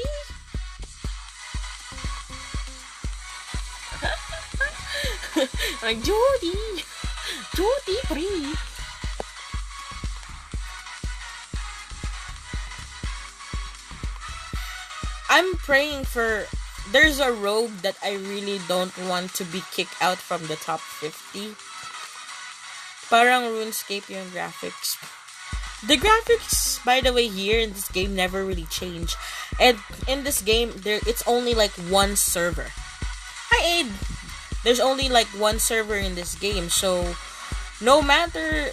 Like, Judy! Judy, free! I'm praying for... There's a rogue that I really don't want to be kicked out from the top 50. Parang RuneScape yung graphics. The graphics, by the way, here in this game never really change. And in this game, it's only like one server. Hi, Aid! There's only like one server in this game, so no matter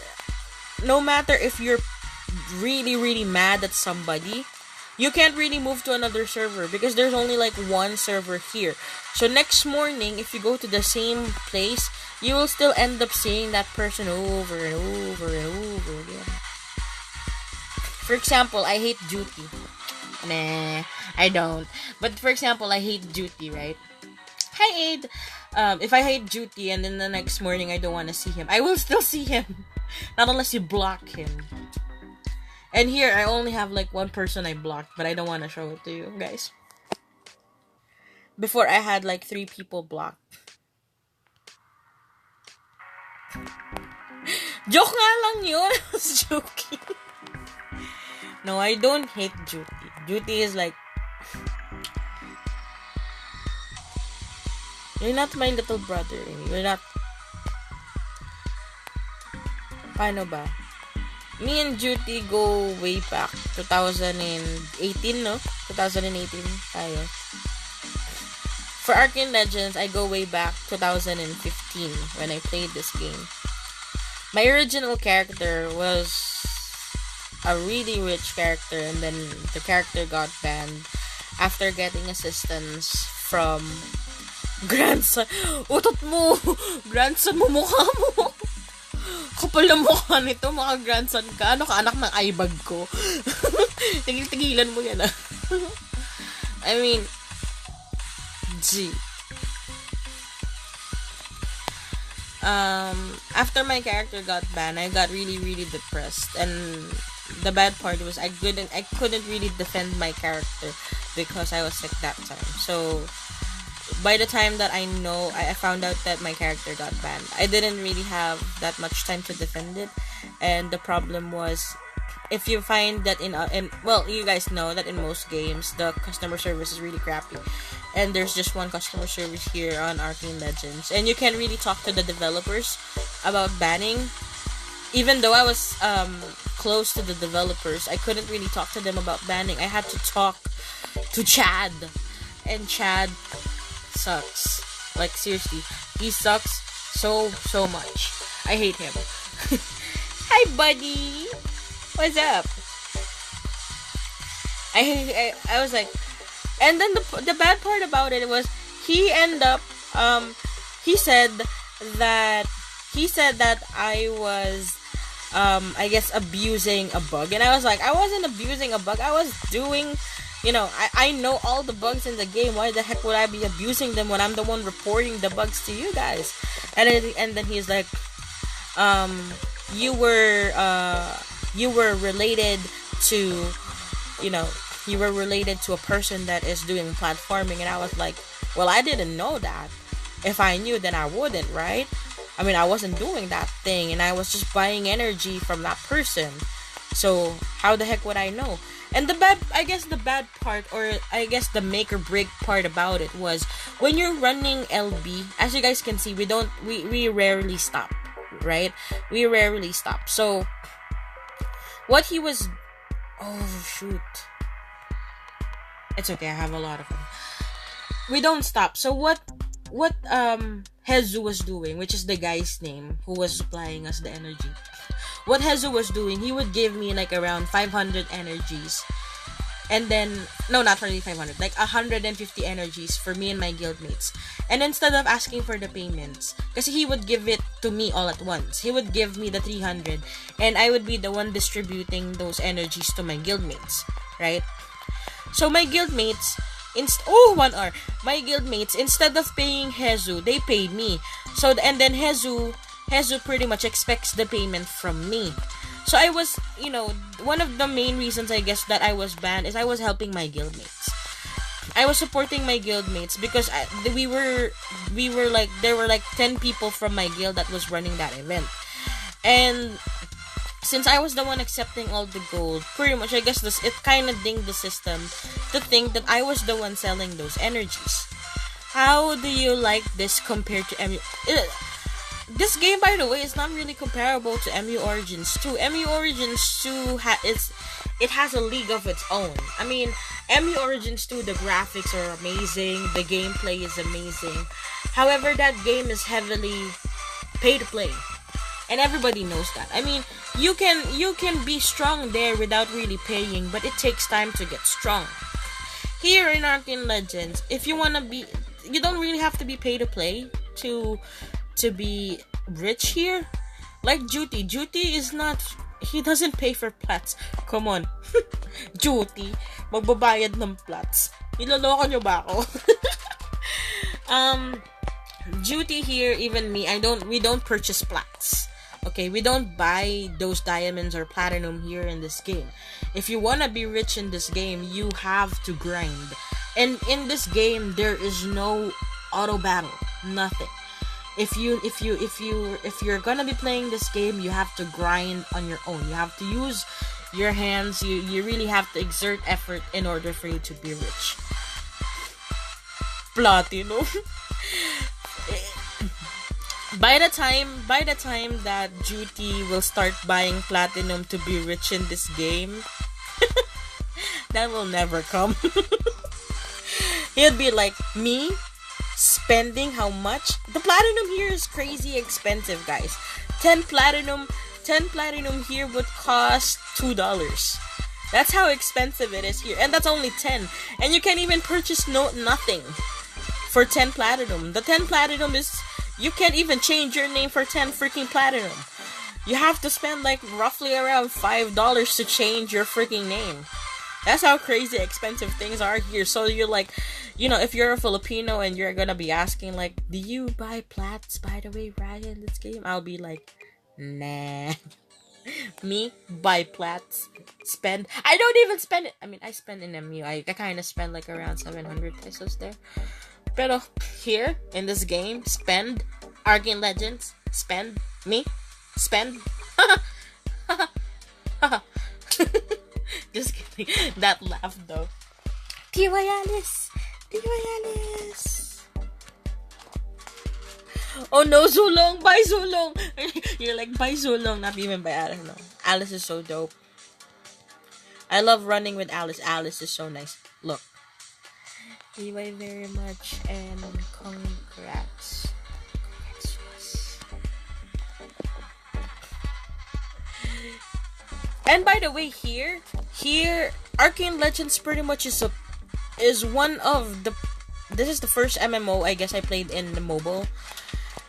if you're really, really mad at somebody, you can't really move to another server because there's only like one server here. So next morning, if you go to the same place, you will still end up seeing that person over and over and over again. For example, I hate duty. Nah, I don't. But for example, I hate duty, right? Hi, Aid. If I hate duty and then the next morning I don't want to see him, I will still see him. Not unless you block him. And here, I only have like one person I blocked, but I don't want to show it to you guys. Before, I had like 3 people blocked. Joke nga lang yun. I was joking. No, I don't hate duty. Duty is like, you're not my little brother. You're not. Paano ba? Me and Duty go way back 2018, no? 2018 tayo. For Arcane Legends, I go way back 2015 when I played this game. My original character was a really rich character, and then the character got banned after getting assistance from grandson. Utot mo! Grandson mo, mukha mo! Kapal na mukha nito, mga grandson ka. Ano ka, anak ng eyebag ko? Tigil-tigilan mo yan, ah. I mean, G. After my character got banned, I got really, really depressed. And the bad part was I couldn't really defend my character because I was sick that time. So, by the time that I found out that my character got banned, I didn't really have that much time to defend it. And the problem was, if you find that well, you guys know that in most games, the customer service is really crappy. And there's just one customer service here on Arcane Legends. And you can't really talk to the developers about banning. Even though I was close to the developers, I couldn't really talk to them about banning. I had to talk to Chad. And Chad sucks. Like, seriously, he sucks so much. I hate him. Hi, buddy. What's up? I was like, and then the bad part about it was he ended up he said that I was I guess abusing a bug, and I was like, I wasn't abusing a bug. I was doing, I know all the bugs in the game. Why the heck would I be abusing them when I'm the one reporting the bugs to you guys? And then he's like, you were related to, you were related to a person that is doing platforming. And I was like, well, I didn't know that. If I knew, then I wouldn't, right? I mean, I wasn't doing that thing, and I was just buying energy from that person. So how the heck would I know? And the bad part, or I guess the make or break part about it was when you're running LB, as you guys can see, we rarely stop, right? We rarely stop. So what he was, oh shoot, it's okay, I have a lot of them. We don't stop. So what Hezu was doing, which is the guy's name who was supplying us the energy. What Hezu was doing, he would give me like around 500 energies. And then, no, not really 500, like 150 energies for me and my guildmates. And instead of asking for the payments, kasi he would give it to me all at once. He would give me the 300, and I would be the one distributing those energies to my guildmates, right? So my guildmates, 1 hour. My guildmates, instead of paying Hezu, they paid me. So, and then Hezu pretty much expects the payment from me. So I was, one of the main reasons I guess that I was banned is I was helping my guildmates. I was supporting my guildmates because we were like, there were like 10 people from my guild that was running that event. And since I was the one accepting all the gold, pretty much I guess it kind of dinged the system to think that I was the one selling those energies. How do you like this compared to This game, by the way, is not really comparable to MU Origins 2. MU Origins 2 it has a league of its own. I mean, MU Origins 2, the graphics are amazing, the gameplay is amazing. However, that game is heavily pay to play, and everybody knows that. I mean, you can be strong there without really paying, but it takes time to get strong. Here in Arcane Legends, if you wanna be, you don't really have to be pay to play to be rich here. Like Duty is not, he doesn't pay for plats. Come on. Duty, magbabayad ng plats. Niloloko nyo ba ako? Duty here, even me, we don't purchase plats. Okay, we don't buy those diamonds or platinum here in this game. If you wanna be rich in this game, you have to grind. And in this game, there is no auto battle. Nothing. If you're gonna be playing this game, you have to grind on your own. You have to use your hands. You really have to exert effort in order for you to be rich. Platinum. By the time that Duty will start buying platinum to be rich in this game, that will never come. He'll be like me, spending how much? The platinum here is crazy expensive, guys. 10 platinum here would cost $2. That's how expensive it is here, and that's only 10. And you can't even purchase nothing for 10 platinum. The 10 platinum is, you can't even change your name for 10 freaking platinum. You have to spend like roughly around $5 to change your freaking name. That's how crazy expensive things are here. So you're like, if you're a Filipino and you're gonna be asking like, do you buy plats, by the way, Ryan, in this game? I'll be like, nah. Me, buy plats, spend. I don't even spend it. I mean, I spend in MU. I kind of spend like around 700 pesos there. Pero here, in this game, spend. Arcane Legends, spend. Me, spend. Just kidding. That laugh though. Tiwayalis. Oh no, Zulong, bye Zulong. You're like, bye Zulong, not even by Alice. No, Alice is so dope. I love running with Alice. Alice is so nice. Look. Anyway, very much and congrats. And by the way, here, Arcane Legends pretty much is one of the. This is the first MMO I guess I played in the mobile,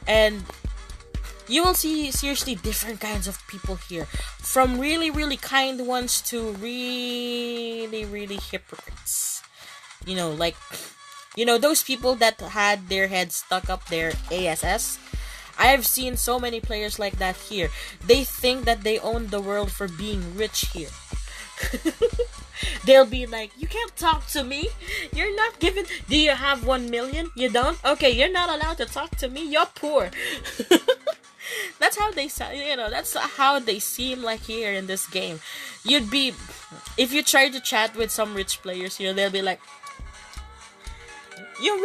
and you will see seriously different kinds of people here, from really really kind ones to really really hypocrites. Those people that had their heads stuck up their ASS. I've seen so many players like that here. They think that they own the world for being rich here. They'll be like, you can't talk to me. You're not given. Do you have 1 million? You don't? Okay, you're not allowed to talk to me. You're poor. That's how they that's how they seem like here in this game. If you try to chat with some rich players here, they'll be like, You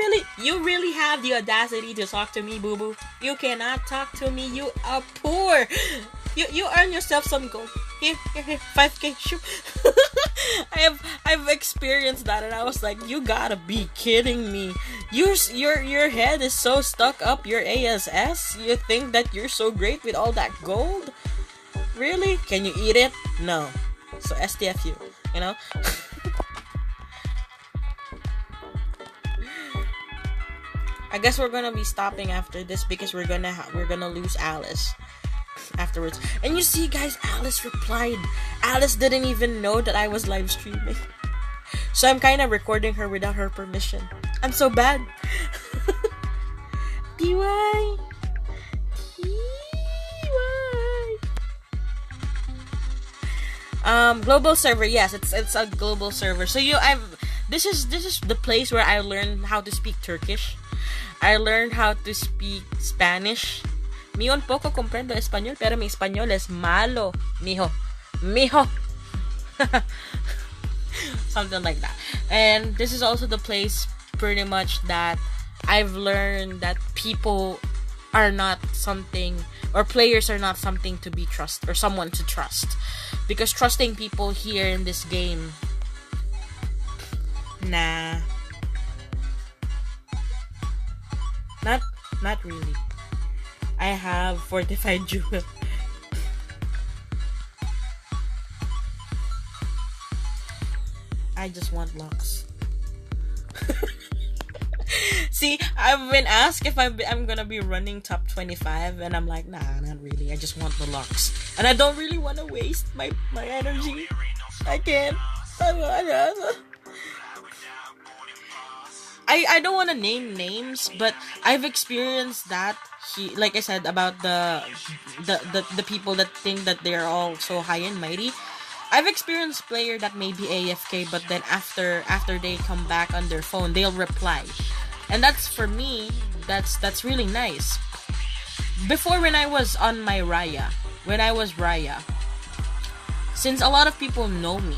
really have the audacity to talk to me, boo boo. You cannot talk to me. You are poor. You earn yourself some gold. Here, 5K. Shoot. I've experienced that, and I was like, you gotta be kidding me. Your head is so stuck up your ASS. You think that you're so great with all that gold? Really? Can you eat it? No. So STFU, I guess we're gonna be stopping after this because we're gonna lose Alice afterwards. And you see, guys, Alice replied. Alice didn't even know that I was live streaming, so I'm kind of recording her without her permission. I'm so bad. TY. Global server. Yes, it's a global server. So this is the place where I learned how to speak Turkish. I learned how to speak Spanish. Mi un poco comprendo español, pero mi español es malo, mijo. Something like that. And this is also the place pretty much that I've learned that people are not something, or players are not something to be trust, or someone to trust, because trusting people here in this game, nah, not really. I have fortified jewel. I just want locks. See, I've been asked if I'm gonna be running top 25, and I'm like, nah, not really. I just want the locks, and I don't really want to waste my energy. I can't. I don't want to name names, but I've experienced that. Like I said about the people that think that they're all so high and mighty. I've experienced player that may be AFK, but then after they come back on their phone, they'll reply. And that's, for me, that's really nice. Before, when I was on my Raya, since a lot of people know me,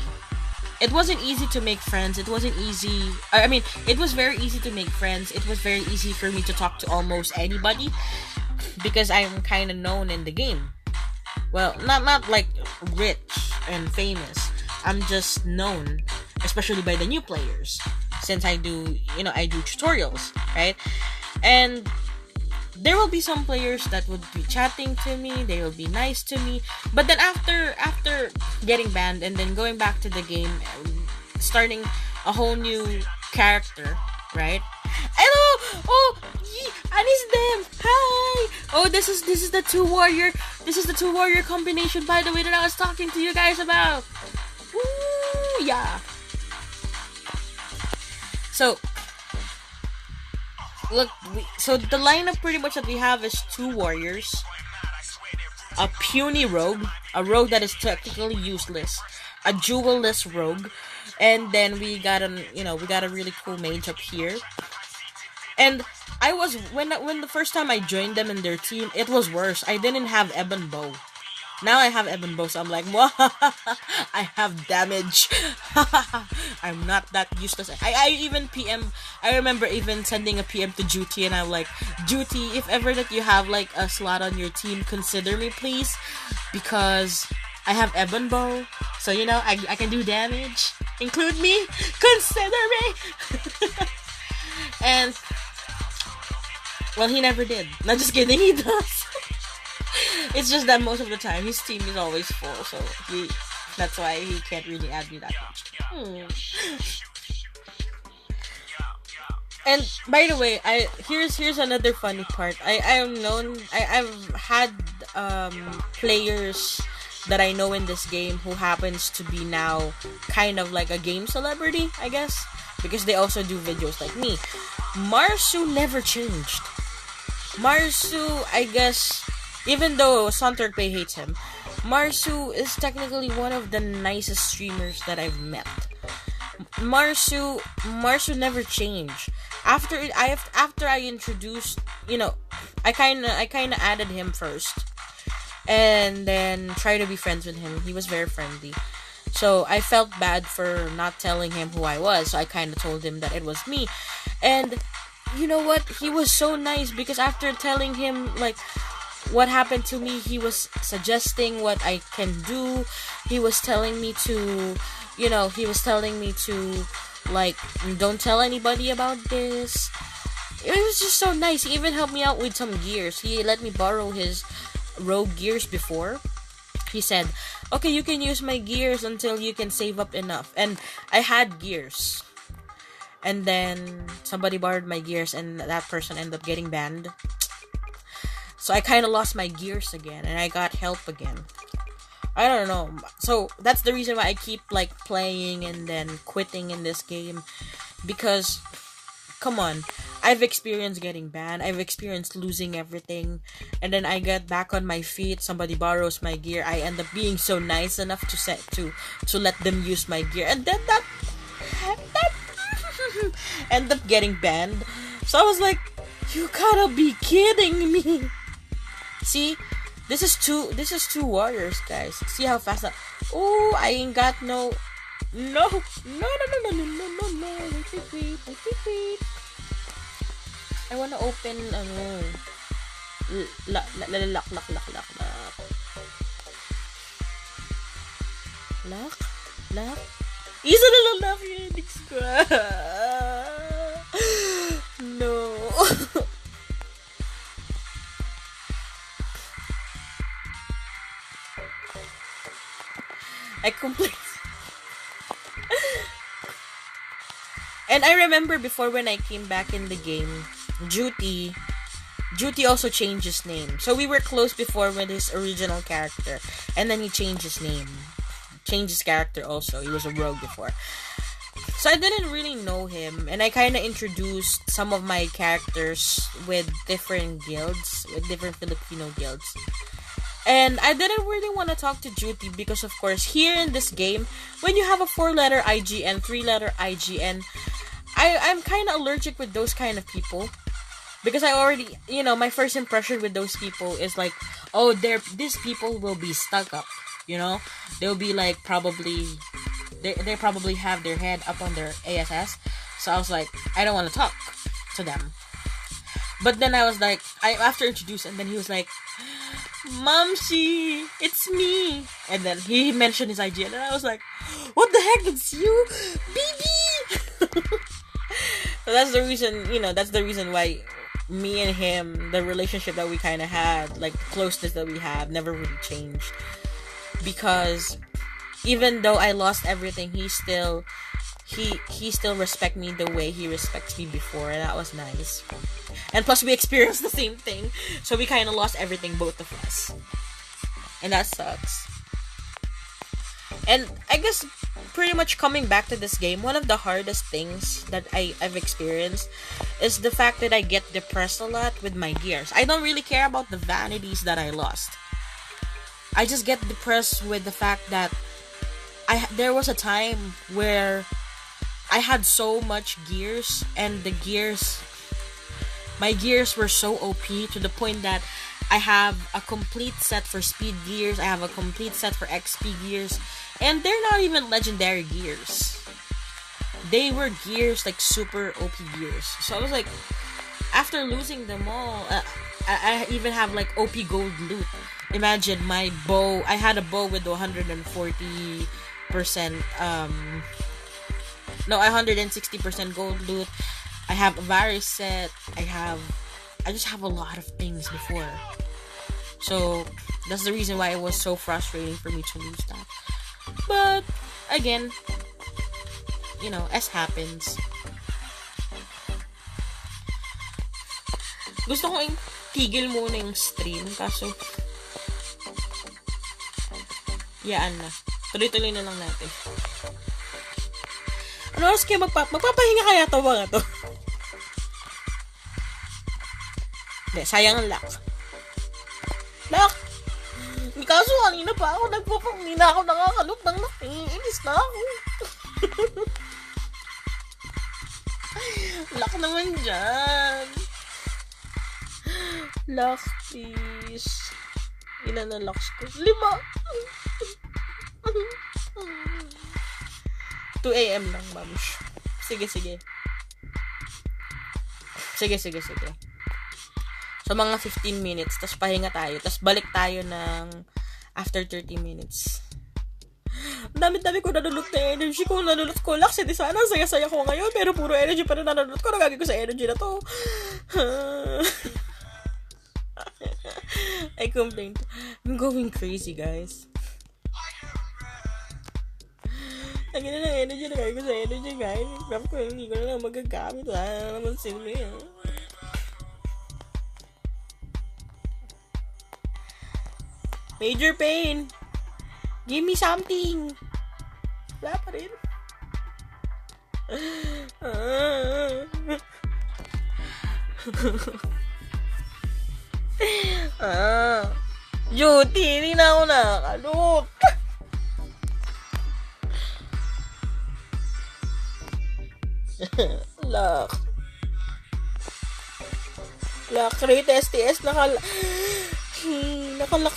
it wasn't easy to make friends. It wasn't easy. I mean, it was very easy to make friends. It was very easy for me to talk to almost anybody, because I'm kind of known in the game. Well, not like rich and famous. I'm just known, especially by the new players, since I do tutorials, right? And there will be some players that would be chatting to me, they will be nice to me, but then after getting banned and then going back to the game, starting a whole new character, right? Hello! Oh, Anis them! Hi! Oh, this is the two warrior combination, by the way, that I was talking to you guys about. Woo, yeah. So, look, so the lineup pretty much that we have is 2 warriors, a puny rogue, a rogue that is technically useless, a jewel-less rogue, and then we got a really cool mage up here. And I was, when the first time I joined them in their team, it was worse. I didn't have Ebon Bow. Now I have Ebon Bow, so I'm like, I have damage. I'm not that useless. I even PM, I remember even sending a PM to Duty, and I'm like, Duty, if ever that you have like a slot on your team, consider me, please, because I have Ebon Bow, so I can do damage. Include me, consider me. And well, he never did. Not just kidding, he does. It's just that most of the time his team is always full, so that's why he can't really add me that much. And by the way, here's another funny part. I've had players that I know in this game who happens to be now kind of like a game celebrity, I guess, because they also do videos like me. Marsu never changed. Marsu, I guess, even though Sunturkpay hates him, Marsu is technically one of the nicest streamers that I've met. Marsu never changed. After I introduced, I kind of added him first, and then try to be friends with him. He was very friendly. So I felt bad for not telling him who I was. So I kind of told him that it was me. And you know what? He was so nice, because after telling him like what happened to me, he was suggesting what I can do. He was telling me to, like, don't tell anybody about this. It was just so nice. He even helped me out with some gears. He let me borrow his rogue gears before. He said, okay, you can use my gears until you can save up enough. And I had gears. And then somebody borrowed my gears, and that person ended up getting banned. So I kind of lost my gears again, and I got help again. I don't know. So that's the reason why I keep like playing and then quitting in this game. Because, come on, I've experienced getting banned. I've experienced losing everything. And then I get back on my feet. Somebody borrows my gear. I end up being so nice enough to let them use my gear. And then that end up getting banned. So I was like, you gotta be kidding me. See, this is two warriors, guys. See how fast I... Oh, I ain't got no. Wait. I wanna open. Lock. Isa na lang lock yun. No. I completely. And I remember before when I came back in the game, Duty also changed his name. So we were close before with his original character. And then he changed his name. Changed his character also. He was a rogue before. So I didn't really know him. And I kind of introduced some of my characters with different guilds. With different Filipino guilds. And I didn't really want to talk to Duty because, of course, here in this game, when you have a 4-letter IGN, 3-letter IGN, I'm kind of allergic with those kind of people. Because I already, my first impression with those people is like, oh, these people will be stuck up, They'll be like they probably have their head up on their ASS. So I was like, I don't want to talk to them. But then I was like, after introduced, and then he was like, Momshi, it's me. And then he mentioned his IGN, and I was like, what the heck, it's you? BB! So that's the reason why me and him, the relationship that we kind of had, like the closeness that we have, never really changed. Because even though I lost everything, he still respect me the way he respects me before, and that was nice. And plus we experienced the same thing, so we kind of lost everything, both of us, and that sucks. And I guess pretty much coming back to this game, one of the hardest things that I've experienced is the fact that I get depressed a lot with my gears. I don't really care about the vanities that I lost. I just get depressed with the fact that there was a time where I had so much gears, and my gears were so OP to the point that I have a complete set for speed gears, I have a complete set for XP gears, and they're not even legendary gears. They were gears like super OP gears. So I was like, after losing them all, I even have like OP gold loot. Imagine my bow. I had a bow with 140%, 160% gold loot. I have a Varys set. I just have a lot of things before. So that's the reason why it was so frustrating for me to lose that. But again, as happens. Gusto kong tigil muna yung stream, kaso yaan na. Tuloy-tuloy na lang natin. Ano oras kayo magpapahinga kaya to mga to? Hindi, sayang ang lock. Lock! Kaso kanina pa ako hindi na ako nakakalook ng lock. Inis na ako. Lock naman dyan. Lock, please. Ilan na locks ko? 5! 2 a.m. lang, mams. Sige. So, mga 15 minutes. Tapos, pahinga tayo. Tapos, balik tayo ng after 30 minutes. Ang dami ko nanulot na energy ko. Nanulot ko lang. Kasi sana, saya-saya ko ngayon. Pero puro energy pa rin nanulot ko. Nagagay ko sa energy na to. I complained. I'm going crazy, guys. Ang ganda ng energy na gagawin ko sa energy, guys. Grab ko, hindi ko na lang magagamit. Wala na naman silbi. Major pain. Give me something. Wala pa rin. Duty, hindi na ako nakakalot. Lock. Rate STS, nakalak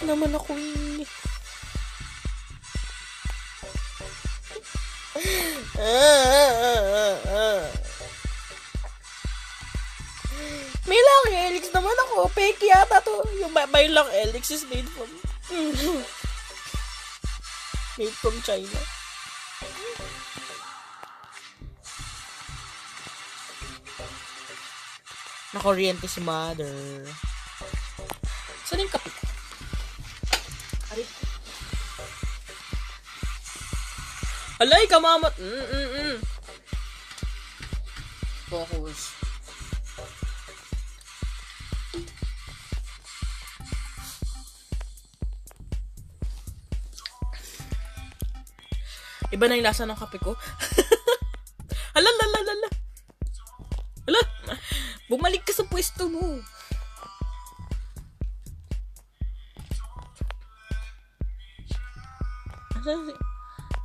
naman ako eh. May lang helix naman ako. Fake yata to. Yung may lang helix is made from made from China. Nakuryente si mother. Saan yung kape? Arit. Alay, kamamat. Focus. Iba na yung lasa ng kape ko. Hala. Bumalik ka sa pwesto mo.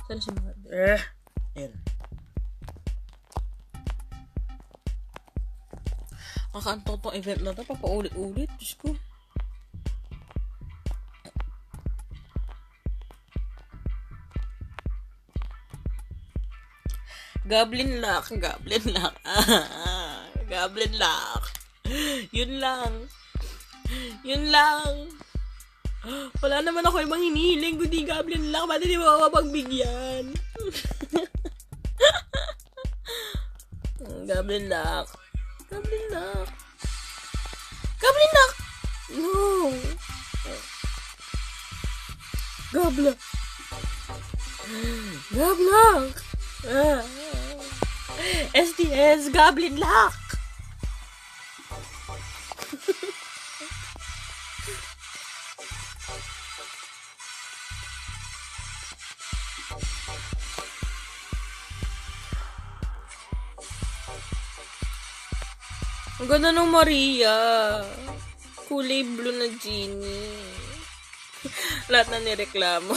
Saan si mother? Ayan. Kakantong tong event na to. Papaulit-ulit. Diyos ko. Goblin lock. Goblin lock. Yun lang. Wala naman ako ibang hinihiling kundi goblin lock. Ba't hindi mo mapagbigyan? Goblin lock. No. Goblin. SDS Goblin Lock. Ang ganda ng Maria. Kulay blue na genie. Lahat na nireklamo.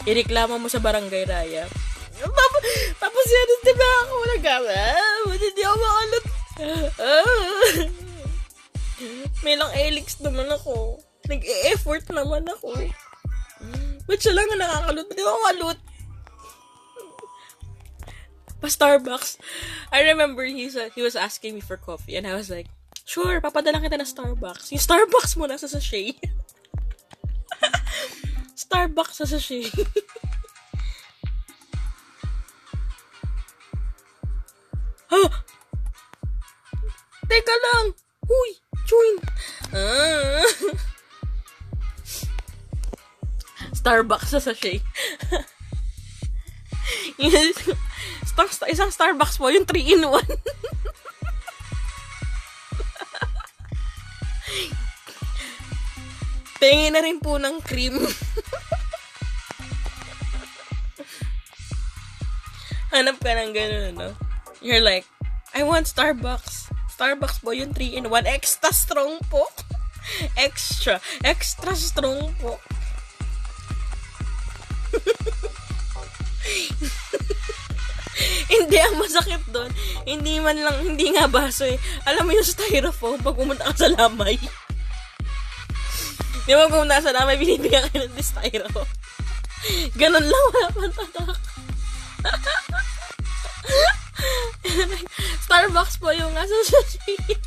Ireklamo mo sa barangay Raya. Tapos yan, diba ako nag-gama? Hindi ako makalot. May lang helix naman ako. Nag-e-effort naman ako. Ba't siya lang na nakakalot? Hindi ako makalot. Pa-Starbucks. I remember he was asking me for coffee and I was like, sure, papadala kita na Starbucks. Yung Starbucks mo nasa sachet. Starbucks sa sachet. Teka lang. Huy, join. Starbucks sa sachet. Isang Starbucks po, yung 3-in-1. Tingin na rin po ng cream. Hanap ka ng ganun, no? You're like, I want Starbucks. Starbucks po, yung 3-in-1. Extra strong po. Extra strong po. Hindi, ang masakit doon. Hindi nga baso eh. Alam mo yung styrofoam pag pumunta ka sa lamay. Di ba kung nasa lamay, binibigyan kayo ng styrofoam. Ganon lang, wala pang tatak. Starbucks po yung nasa sachet.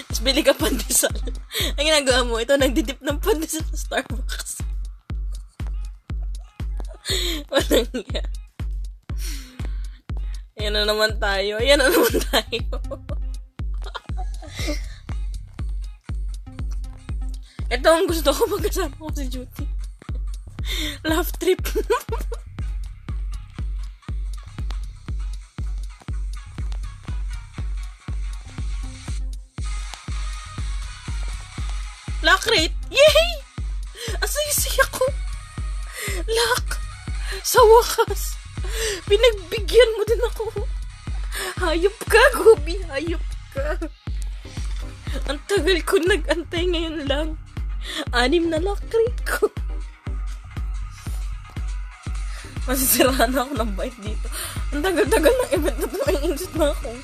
Tapos bili ka pandesal. Ang ginagawa mo, ito nagdidip ng pandesal sa Starbucks. Walang yan. Ayan na naman tayo. Ito ang gusto ko magkasama ko si Judy. Love trip. Lock rate. Yay! Asay-say ako. Lock. Sa wakas. Pinagbigyan mo din ako. Hayop ka, Gobi. Hayop ka. Ang tagal ko nag-antay ngayon lang. 6 na lock rate ko. Masisiraan na ako ng bite dito. Ang tagal-tagal ng event na ito. Ay, insit na ako.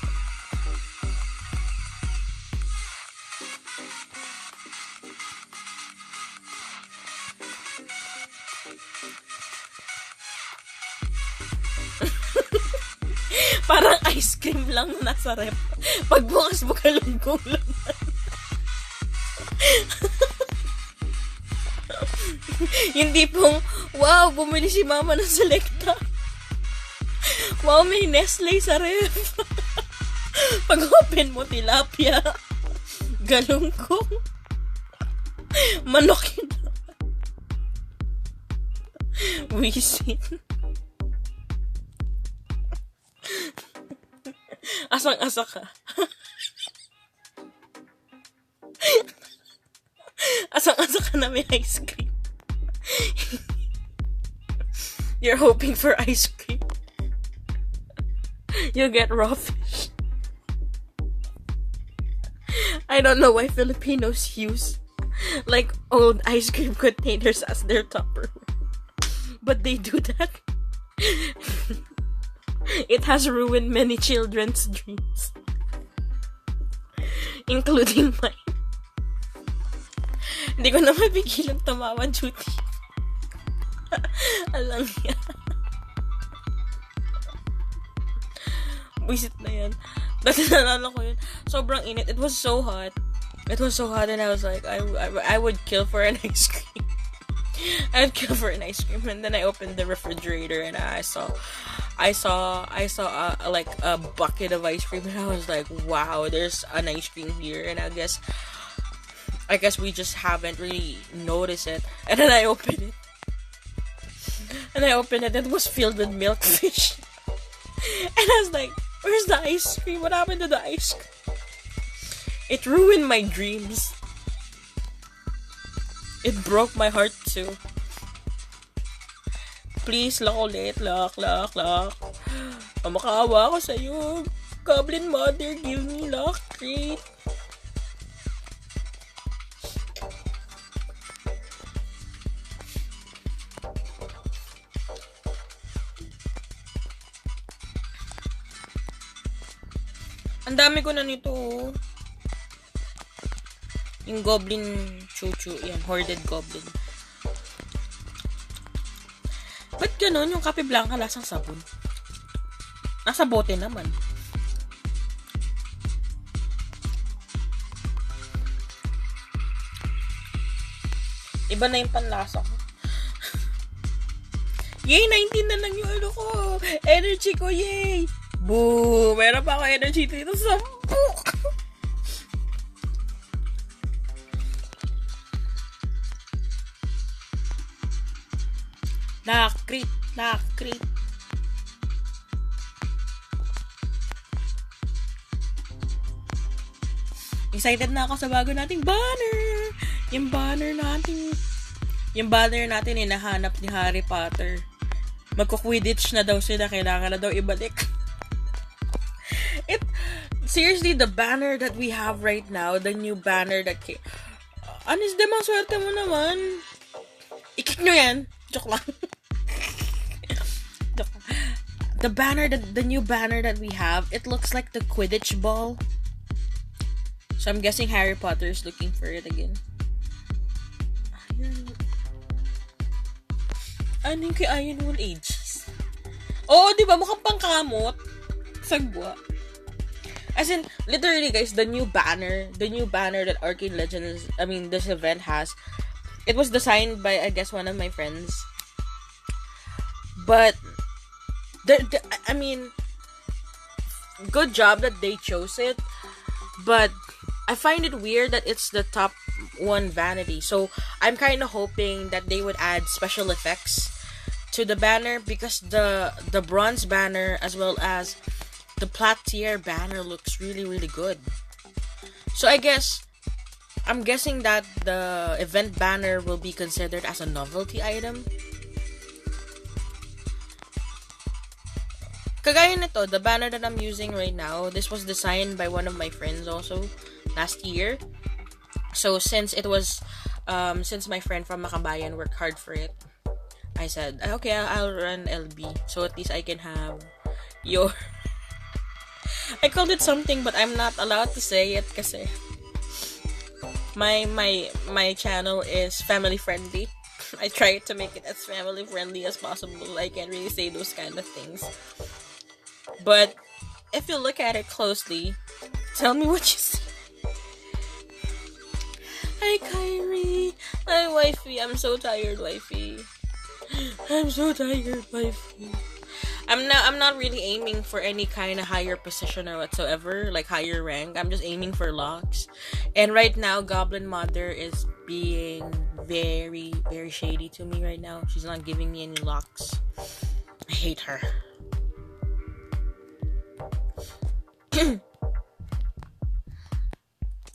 Parang ice cream lang na nasa rep. Pagbukas mo galunggong laman. Hindi pong, wow, bumili si mama ng Selecta. Wow, may Nestle sa ref. Pag open mo, tilapia, galunggong, manok yun. Wisin. Asang-asa ka. Asang-asa ka na may ice cream. You're hoping for ice cream. You get raw fish. I don't know why Filipinos use like old ice cream containers as their topper. But they do that. It has ruined many children's dreams. Including mine. Hindi ko na mapigilan tumawa, Judy. Alam niya. Wisit na yan. Dati nalala ko yun. Sobrang init. It was so hot. It was so hot and I was like, I would kill for an ice cream. I would kill for an ice cream. And then I opened the refrigerator and I saw like a bucket of ice cream and I was like, wow, there's an ice cream here. And I guess we just haven't really noticed it. And then I opened it. And it was filled with milkfish. And I was like, where's the ice cream? What happened to the ice cream? It ruined my dreams. It broke my heart too. Please, lock ulit. Lock. Makaawa ako sa'yo. Goblin mother, give me lock. Great. Ang dami ko na nito. Yung Goblin chuchu. Yan, hoarded Goblin. Ba't ganun? Yung kape blanca lasang sabon. Nasa bote naman. Iba na yung panlasa ko. Yay! 19 na lang yung ano ko. Energy ko, yay! Boo! Meron pa ako energy dito. 10! Lakrit. Excited na ako sa bago nating banner. Yung banner natin hinahanap ni Harry Potter. Magko-Quidditch na daw sila. Kailangan na daw ibalik. Seriously, the banner that we have right now, the new banner that Anis, demang swerte mo naman. Ikik nyo yan. Joke lang. The new banner that we have, it looks like the Quidditch ball. So I'm guessing Harry Potter is looking for it again. Ano yung kay Iron Wall Ages? Oo, di ba? Mukhang pangkamot. Sagwa. As in, literally guys, the new banner that Arcane Legends, this event has, it was designed by, I guess, one of my friends. But, good job that they chose it. But, I find it weird that it's the top one vanity. So, I'm kind of hoping that they would add special effects to the banner, because the bronze banner as well as the platinum banner looks really, really good. So, I'm guessing that the event banner will be considered as a novelty item. Kagaya nito, the banner that I'm using right now, this was designed by one of my friends also last year. So since it was, since my friend from Makabayan worked hard for it, I said, okay, I'll run LB. So at least I can have your... I called it something, but I'm not allowed to say it kasi my channel is family friendly. I try to make it as family friendly as possible. I can't really say those kind of things. But if you look at it closely, tell me what you see. Hi, Kyrie. Hi, wifey. I'm so tired, wifey. I'm so tired, wifey. I'm not really aiming for any kind of higher position or whatsoever, like higher rank. I'm just aiming for locks. And right now, Goblin Mother is being very, very shady to me right now. She's not giving me any locks. I hate her.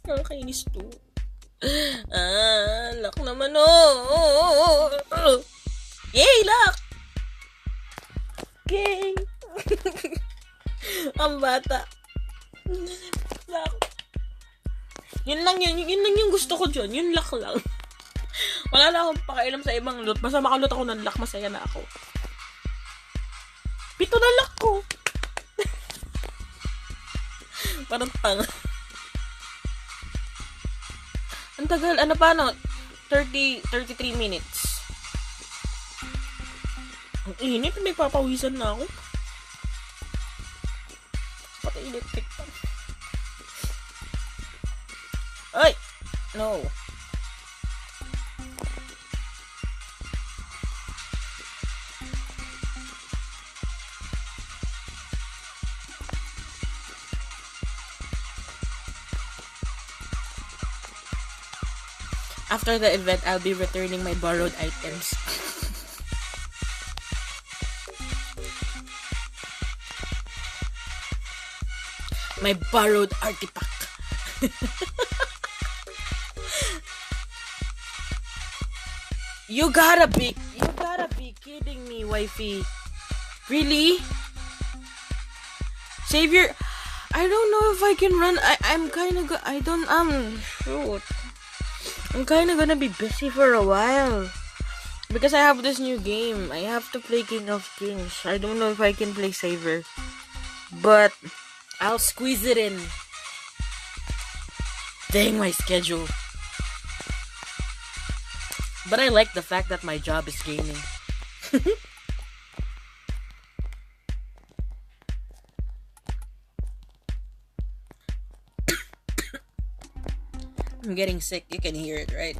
Nakakainis to. Lock naman, oh. Yay, lock! Yay! Ang bata. Lock. Yun lang yung gusto ko dyan. Yun lock lang. Wala na akong pakailam sa ibang loot. Basta makalot ako ng lock, masaya na ako. 7 na lock ko. Parang tanga. Ang tagal. Ano pa, 33 minutes. Ang init, may papawisan na ako. Pati electric pa. Ay! No. After the event, I'll be returning my borrowed items. My borrowed artifact. You gotta be kidding me, wifey. Really? Savior, I don't know if I can run. I'm kind of shoot. I'm kind of gonna be busy for a while because I have this new game. I have to play King of Kings. I don't know if I can play Savior, but I'll squeeze it in. Dang my schedule. But I like the fact that my job is gaming. I'm getting sick. You can hear it, right?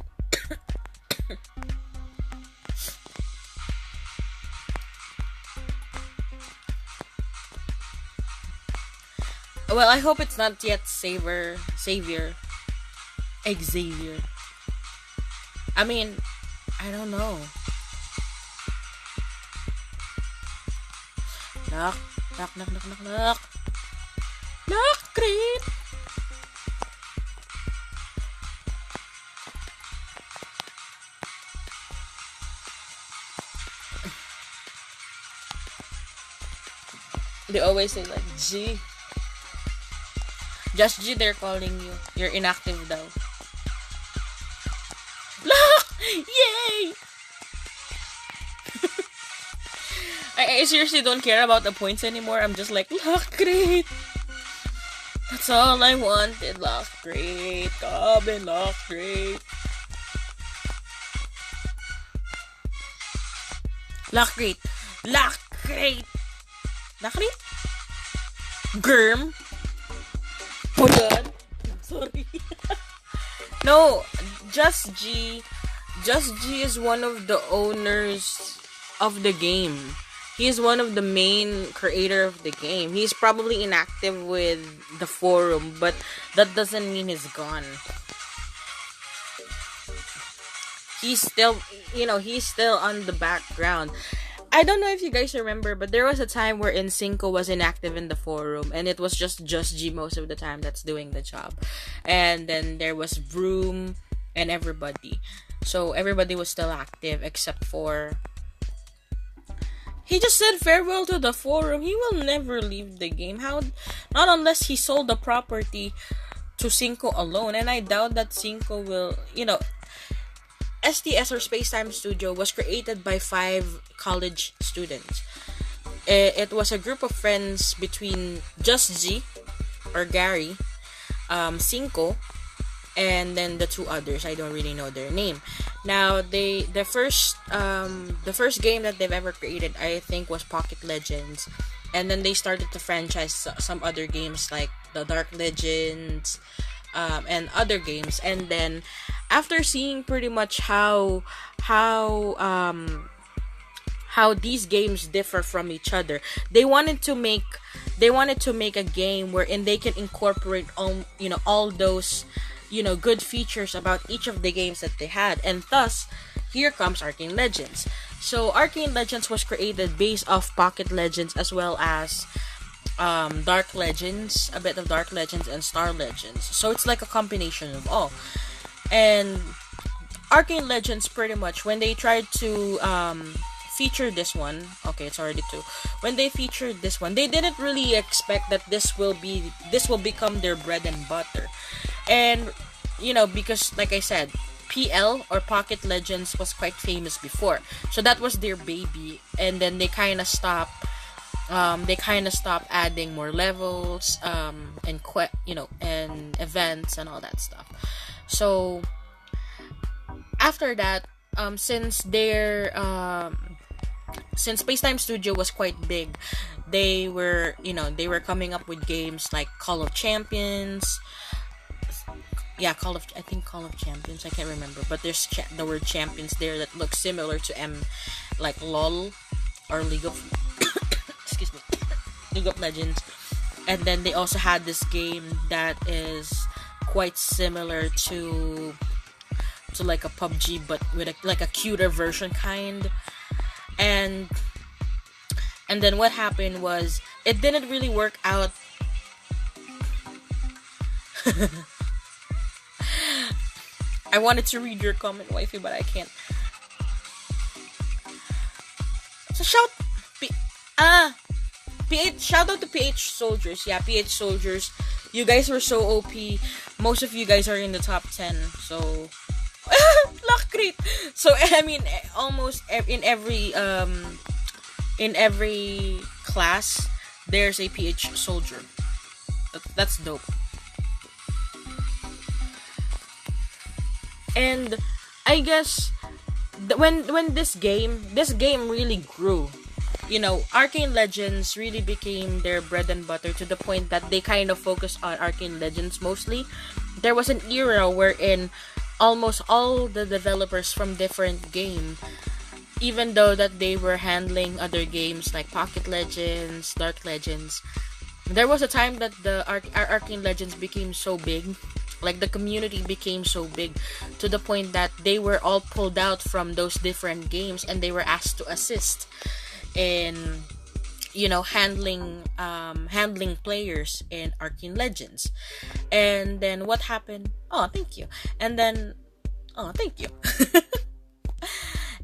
Well, I hope it's not yet Xavier. I mean, I don't know. Knock. Knock, great. They always say like, G. Just G, they're calling you. You're inactive daw. Lock! Yay! I seriously don't care about the points anymore. I'm just like, lock, great. That's all I wanted. Lock, great. Goblin, lock, great. Lock, great. Lock, great. Lock, great? Germ. Oh god. Sorry. No, Just G is one of the owners of the game. He is one of the main creator of the game. He's probably inactive with the forum, but that doesn't mean he's gone. He's still on the background. I don't know if you guys remember, but there was a time where Cinco was inactive in the forum, and it was just G most of the time that's doing the job. And then there was Broom and everybody. So everybody was still active except for... He just said farewell to the forum. He will never leave the game. How? Not unless he sold the property to Cinco alone. And I doubt that Cinco will, STS or Spacetime Studio was created by 5 college students. It was a group of friends between Just G or Gary, Cinco, and then the 2 others. I don't really know their name. Now the first game that they've ever created, I think, was Pocket Legends, and then they started to franchise some other games like the Dark Legends, and other games. And then after seeing pretty much how these games differ from each other, they wanted to make a game wherein they can incorporate all those good features about each of the games that they had. And thus here comes Arcane Legends. So Arcane Legends was created based off Pocket Legends, as well as Dark Legends, a bit of Dark Legends and Star Legends. So it's like a combination of all. And Arcane Legends, pretty much, when they tried to feature this one, okay, it's already 2. When they featured this one, they didn't really expect that this will become their bread and butter. And because like I said, PL or Pocket Legends was quite famous before, so that was their baby. And then they kind of stopped adding more levels, and and events and all that stuff. So after that, since Spacetime Studio was quite big, they were coming up with games like Call of Champions. Yeah, Call of Champions. I can't remember, but there's the word champions there that looks similar to like LOL or League of excuse me, League of Legends. And then they also had this game that is quite similar to like a PUBG, but with a cuter version kind. And then what happened was, it didn't really work out. I wanted to read your comment, wifey, but I can't. So shout out to PH Soldiers. Yeah, PH Soldiers. You guys were so OP. Most of you guys are in the top 10. So luck crit. So I mean, almost in every class there's a PH Soldier. That's dope. And I guess when this game really grew, Arcane Legends really became their bread and butter, to the point that they kind of focused on Arcane Legends mostly. There was an era wherein almost all the developers from different game, even though that they were handling other games like Pocket Legends, Dark Legends, there was a time that the Arcane Legends became so big. Like, the community became so big, to the point that they were all pulled out from those different games, and they were asked to assist in handling players in Arcane Legends. And then what happened? Thank you. And then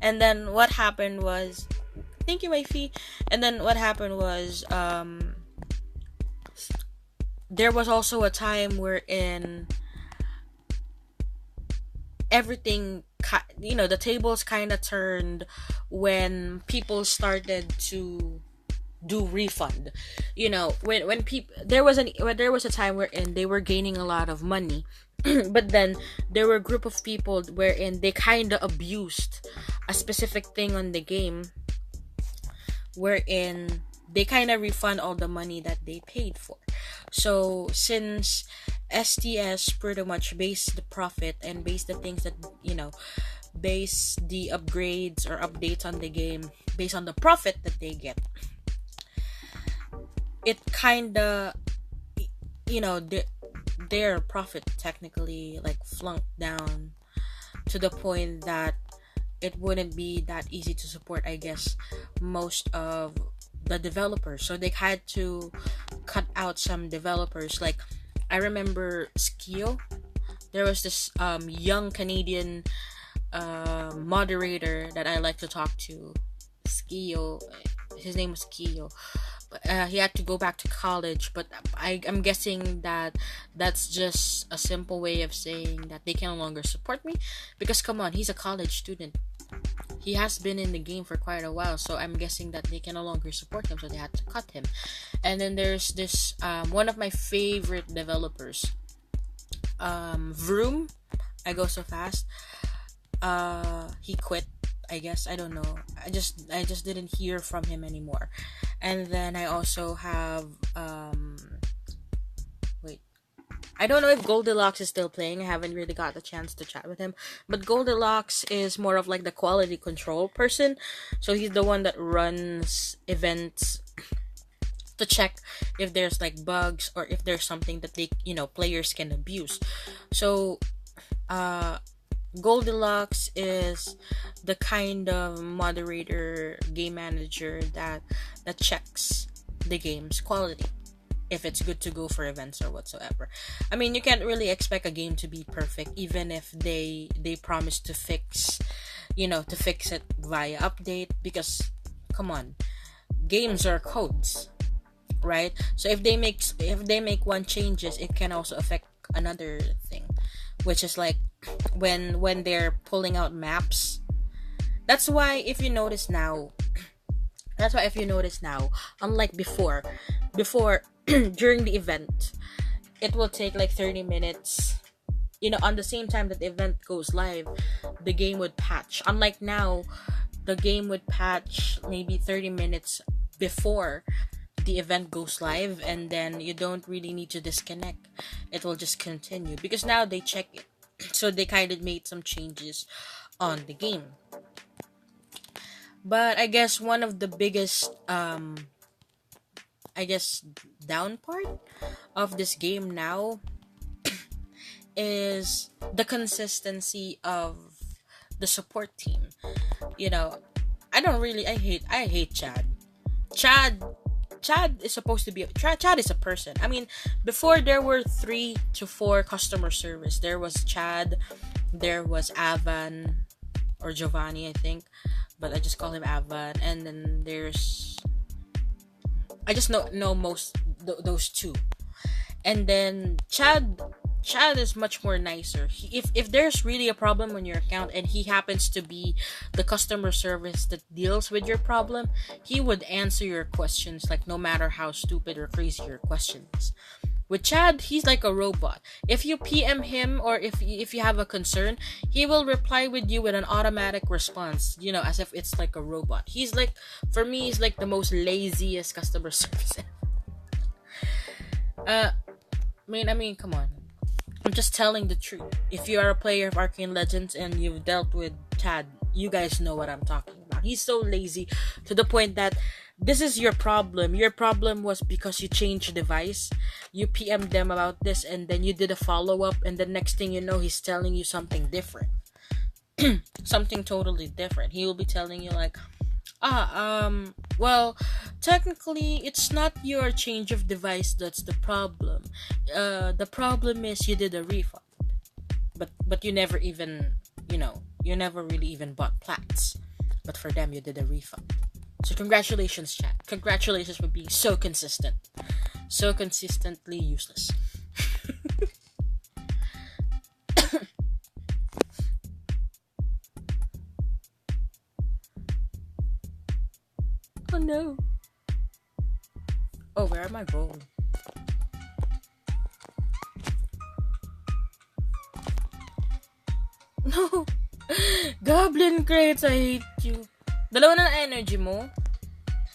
and then what happened was, thank you, wifey. And then what happened was, there was also a time wherein everything, the tables kind of turned when people started to do refund. When people, there was a time wherein they were gaining a lot of money, but then there were a group of people wherein they kind of abused a specific thing on the game, wherein they kind of refund all the money that they paid for. So since STS pretty much based the profit and based the things that, base the upgrades or updates on the game based on the profit that they get, it kind of, their profit technically like flunked down, to the point that it wouldn't be that easy to support, I guess, most of the developers. So they had to cut out some developers. Like, I remember Skio. There was this young Canadian moderator that I like to talk to. Skio. His name was Skio. He had to go back to college, but I'm guessing that that's just a simple way of saying that they can no longer support me, because come on, he's a college student. He has been in the game for quite a while, so I'm guessing that they can no longer support him, so they had to cut him. And then there's this one of my favorite developers, Vroom. I go so fast. He quit. I guess, I don't know. I just didn't hear from him anymore. And then I also have wait. I don't know if Goldilocks is still playing. I haven't really got the chance to chat with him. But Goldilocks is more of like the quality control person. So he's the one that runs events to check if there's like bugs or if there's something that they, players can abuse. So Goldilocks is the kind of moderator, game manager that checks the game's quality, if it's good to go for events or whatsoever. I mean, you can't really expect a game to be perfect, even if they promise to fix it via update, because come on, games are codes, right? So if they make one changes, it can also affect another thing, which is like when they're pulling out maps. That's why if you notice now, unlike before during the event, it will take like 30 minutes. On the same time that the event goes live, the game would patch. Unlike now, the game would patch maybe 30 minutes before the event goes live, and then you don't really need to disconnect. It will just continue because now they check it. So they kind of made some changes on the game. But I guess one of the biggest down part of this game now is the consistency of the support team. I hate Chad. Chad is supposed to be Chad is a person. I mean, before there were 3 to 4 customer service. There was Chad, there was Avan or Giovanni, I think, but I just call him Avan, and then I just know most those 2. And then Chad is much more nicer. If there's really a problem on your account and he happens to be the customer service that deals with your problem, he would answer your questions, like no matter how stupid or crazy your question is. With Chad, he's like a robot. If you PM him or if you have a concern, he will reply with you with an automatic response, as if it's like a robot. He's like, for me, he's like the most laziest customer service ever. I mean, come on. I'm just telling the truth. If you are a player of Arcane Legends and you've dealt with Chad, you guys know what I'm talking about. He's so lazy to the point that this is your problem. Your problem was because you changed device. You PM'd them about this and then you did a follow-up, and the next thing you know, he's telling you something different. Something totally different. He will be telling you like, well, technically, it's not your change of device that's the problem. The problem is you did a refund. But you never even, you never really even bought plats. But for them, you did a refund. So congratulations, chat. Congratulations for being so consistent. So consistently useless. Oh no. Oh, where am I going? No. Goblin crates, I hate you. Dalawa na energy mo?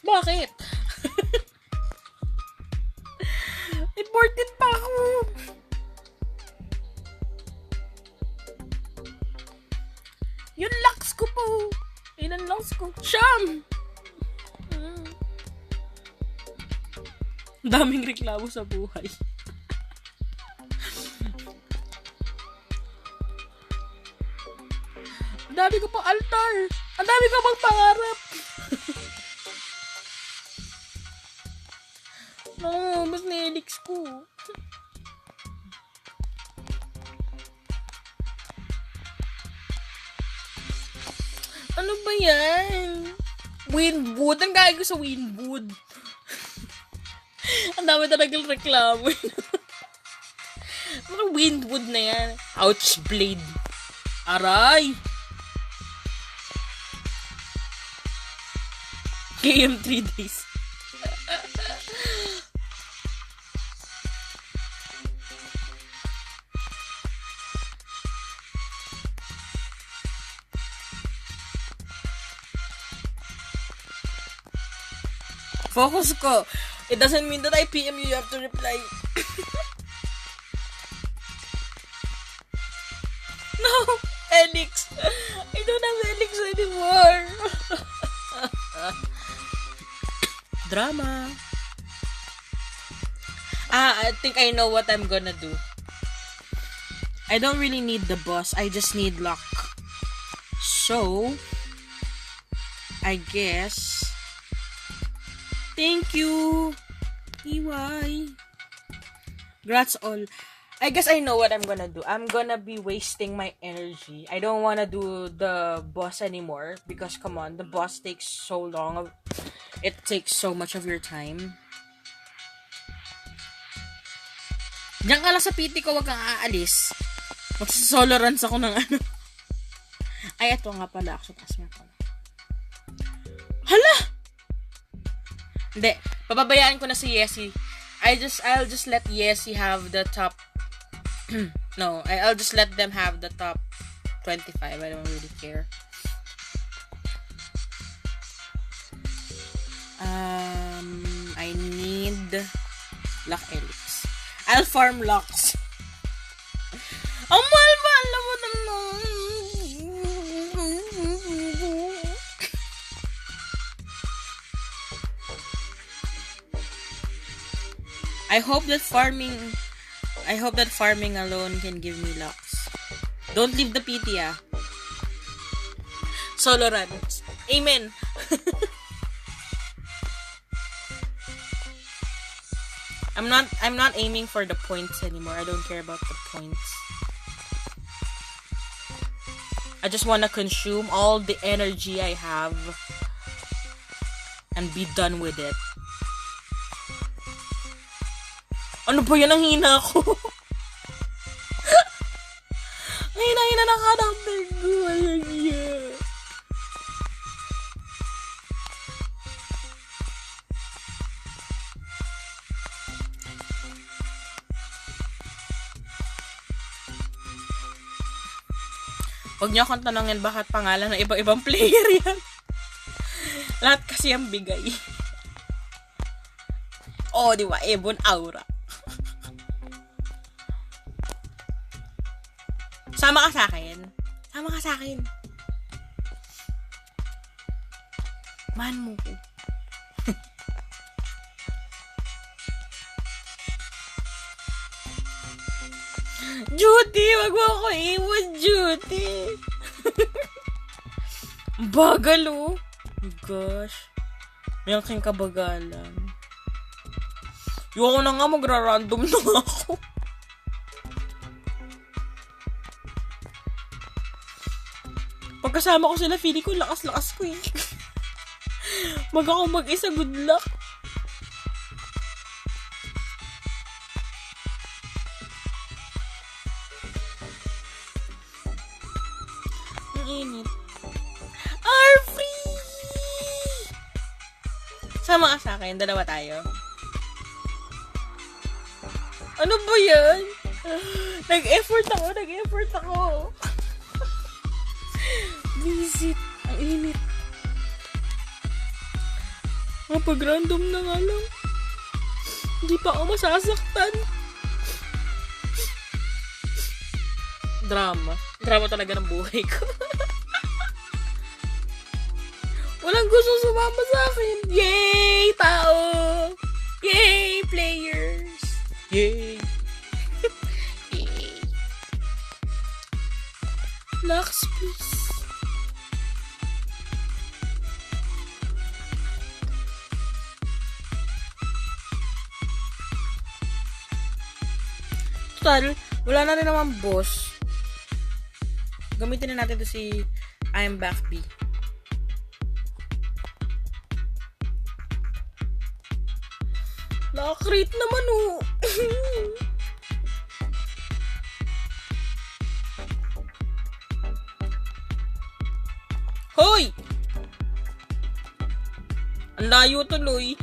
Bakit? Important pa ako. Yung locks ko po. Ilan locks ko? Siyam! Daming reklamo sa buhay. Ang dami ko pang altar. Ang dami ko pang pangarap. No, mas na-helix ko. Ano ba yan? Windwood. Ang gagawin ko sa Windwood. Ang dami talagang reklamo. Mga Windwood na yan. Ouch, blade. Aray! KM 3 days. Focus ko. It doesn't mean that I PM you have to reply. No! Helix! I don't have Helix anymore! Drama. I think I know what I'm gonna do. I don't really need the boss. I just need luck. So, I guess... Thank you! EY. Congrats all. I guess I know what I'm gonna do. I'm gonna be wasting my energy. I don't wanna do the boss anymore. Because, come on, the boss takes so long. It takes so much of your time. Diyan ka lang sa PT ko, wag kang aalis. Magsasolo runs ako ng ano. Ay, eto nga pala. Actually, taas nga pala. Hala! Hindi. Pababayaan ko na si Yesi. I'll just let Yesi have the top. No, I'll just let them have the top 25. I don't really care. I need Luck Elix. I'll farm Locks. Ang mahal-mahal mo naman. I hope that farming alone can give me Locks. Don't leave the PT, ah. Solo runs. Amen. I'm not aiming for the points anymore. I don't care about the points. I just want to consume all the energy I have and be done with it. Ano ba yan? Ang hina ko. Ang hina na karakter ko. Huwag niyo akong tanongin bakit pangalan ng iba-ibang player yan. Lahat kasi ang bigay. Oh, di ba? Ebon Aura. Sama ka sa akin. Sama ka sa akin. Man mo ko. Judy! Wag mo ako iwan, Judy! Bagal, oh. Oh gosh. May aking kabagalan. Yung ako na nga, magra-random na ako. Pagkasama ko sila, feeling ko lakas-lakas ko eh. Ako mag-isa, good luck. Ang init. Arfree! Sama ka sa akin, dalawa tayo. Ano ba yan? Nag-effort ako. Visit. Ang init. Pag random na nga lang. Hindi pa ako masasaktan. Drama. Drama talaga ng buhay ko. Walang gusto sumama sa akin. Yay! Tao! Yay! Players! Yay! Yay! Lux, please. Total, wala na rin naman boss. Gamitin na natin to si I'm Back B. Nakakrit naman oh. Hoy! Ang layo tuloy.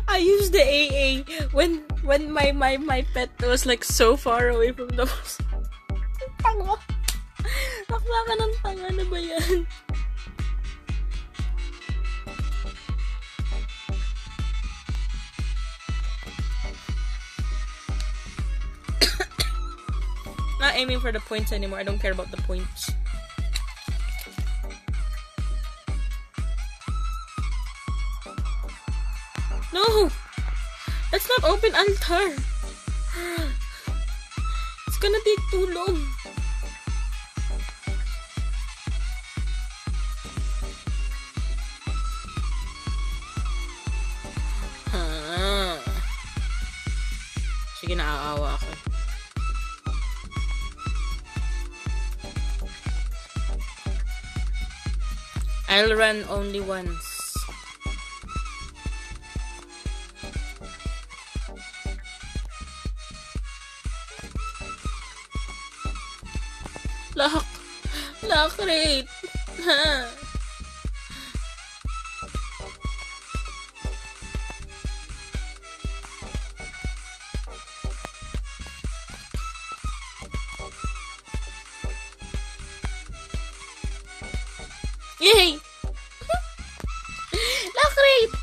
I used the AA when my pet was like so far away from the boss. Tanga. Nakla ka ng tanga na ba yan? aiming for the points anymore. I don't care about the points. No! Let's not open altar! It's gonna take too long. Sige, naaawa ako. I'll run only once. Lock rate. Yay! Lock rate.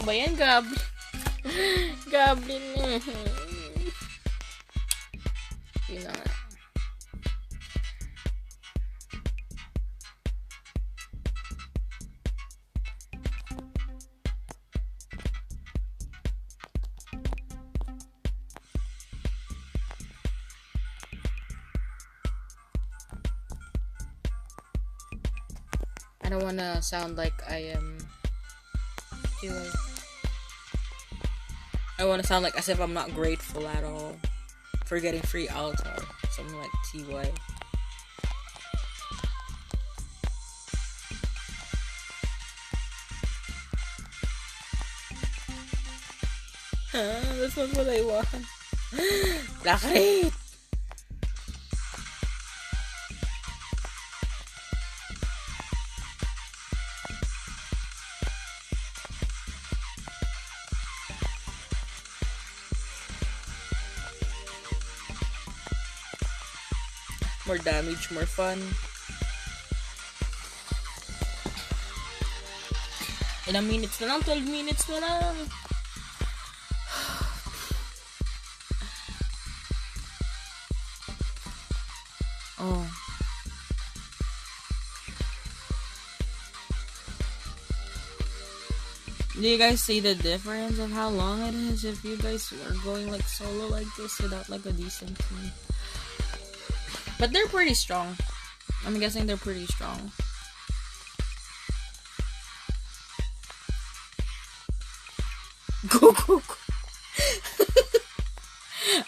Ba yan, Goblin? Goblin. Yun na nga. I don't wanna sound like I am. I wanna sound like as if I'm not grateful at all for getting free altar. Something like TY. That's not what I want. Black rate. More damage, more fun. Ilang minutes na lang? 12 minutes na lang. Oh. Do you guys see the difference of how long it is if you guys are going like solo like this without like a decent team? But they're pretty strong. I'm guessing they're pretty strong. Go, go, go.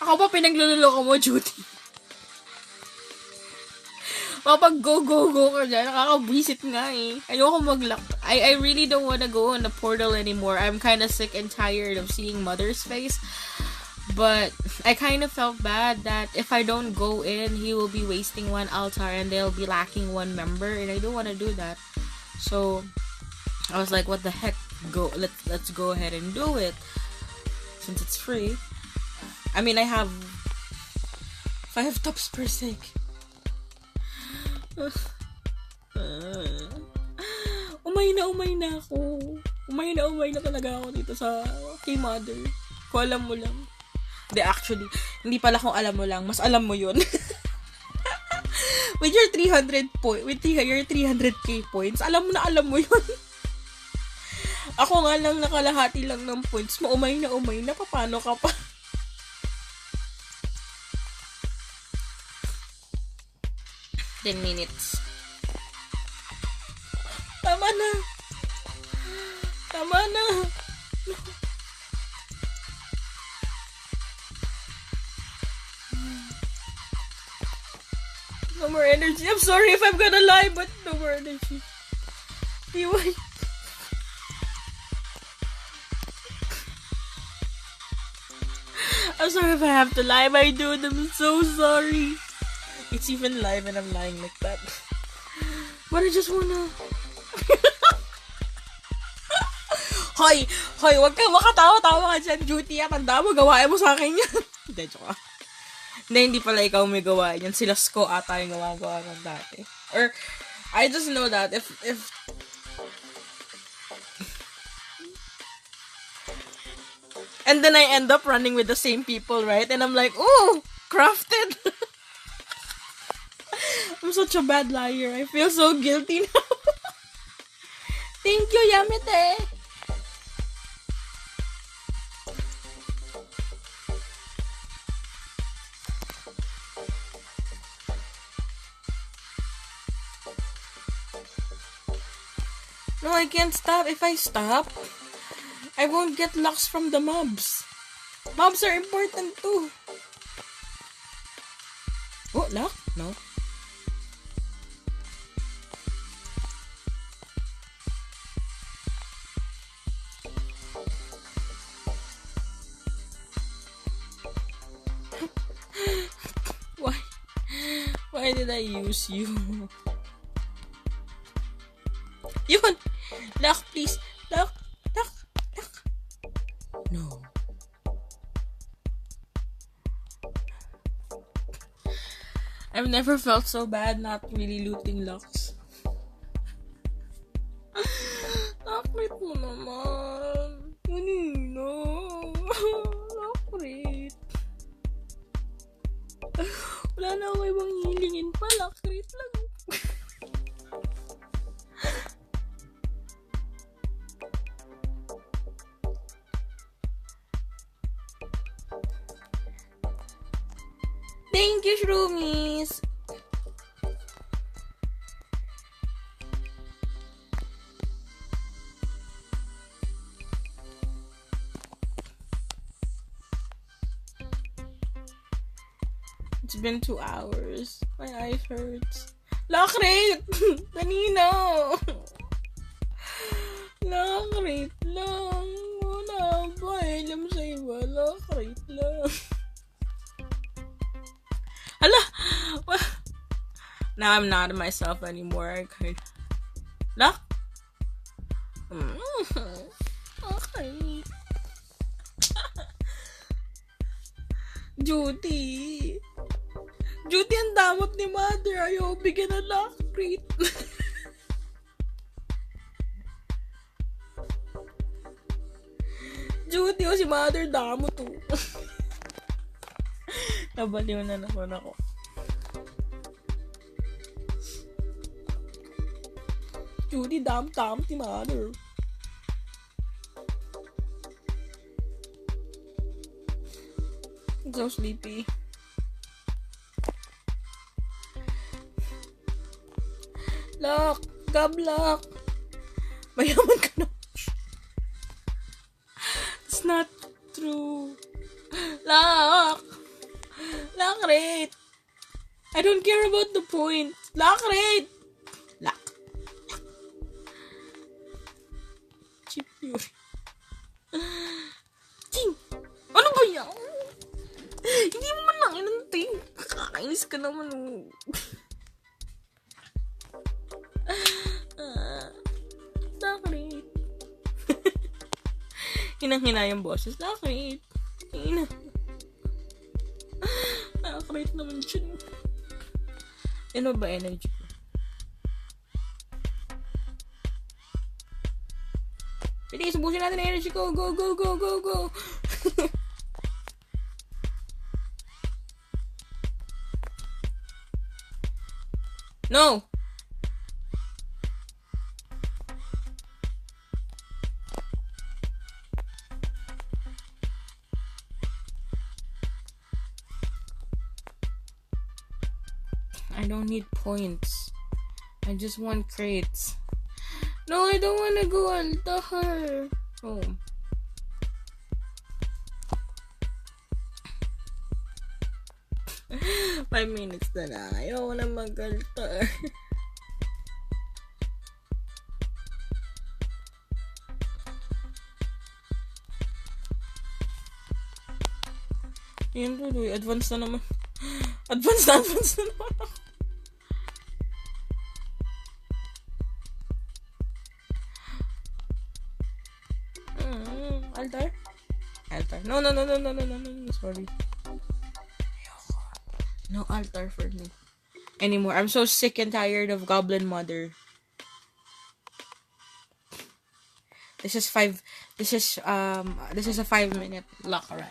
Ako pa pinaglululoko mo, Judy. Kapag go, go, go ka dyan, nakakabisit nga eh. Ayoko mag-lock. I really don't wanna go on the portal anymore. I'm kinda sick and tired of seeing Mother's face. But I kind of felt bad that if I don't go in, he will be wasting one altar and they'll be lacking one member, and I don't want to do that. So I was like, what the heck? Let's go ahead and do it since it's free. I mean, I have 5 tops per sec. Umay na ako. Umay na talaga ako dito sa kay Mother. Kung alam mo lang. Actually, hindi pala kung alam mo lang, mas alam mo yun. With your 300k points, alam mo yun. Ako nga lang nakalahati lang ng points mo, umay na, paano ka pa? Ten minutes. Tama na. No more energy. I'm sorry if I'm gonna lie, but no more energy. Iwan. I'm sorry if I have to lie, but I do. I'm so sorry. It's even live and I'm lying like that. But I just wanna... Hoy, wag kang makatawa-tawa ka dyan, Duty. Tanda mo, gawain mo sa akin yan. Hindi, joke. Hindi pala ikaw may gawain yan. Sila Sko ata yung gumagawa ng dati. Or, I just know that if And then I end up running with the same people, right? And I'm like, oh, crafted. I'm such a bad liar. I feel so guilty now. Thank you, Yamete. No, I can't stop. If I stop, I won't get locks from the mobs. Mobs are important too. Oh, lock? No. Why? Why did I use you? Yun! Lock, please. Lock. No. I've never felt so bad not really looting locks. Nakrit mo naman. Kanino? Nakrit. Wala na ako ibang hilingin pa. Nakrit lang. Thank you, Shroomies! It's been 2 hours. My eyes hurts. Lock rate! Kanino! Lock rate lang. Wala ba? Alam sa iba. Lock rate lang. Hala! Now I'm not myself anymore. I could... Lock? Okay. Judy. Judy, ang damot ni Mother. Ayaw bigyan ng lock rate. Judy, si Mother damot to. Nabaliw na naman ako. Judy, dam-tam ti Mother. I'm so sleepy. Lock! Gablock! Mayaman ka na. It's not true. Lock! Lock rate! I don't care about the point. Lock rate! Lock. Chip Fury. Ching! Ano ba yan? Hindi mo man lang inanting. Kakainis ka naman. Lock rate. Hinang-hina yung boses. Lock rate. Hina. Lock-rate naman siya. Ano ba energy ko? Pwede, subusin natin ang energy ko. Go, go, go, go, go. No! I don't need points. I just want crates. No, I don't want to go altar. Oh. Five minutes na lang. Ayaw na mag-altar. Yan tuloy. Advance na naman. Advance na naman ako. Altar? Altar. No. Sorry. No altar for me anymore. I'm so sick and tired of Goblin Mother. This is this is a 5-minute lock run.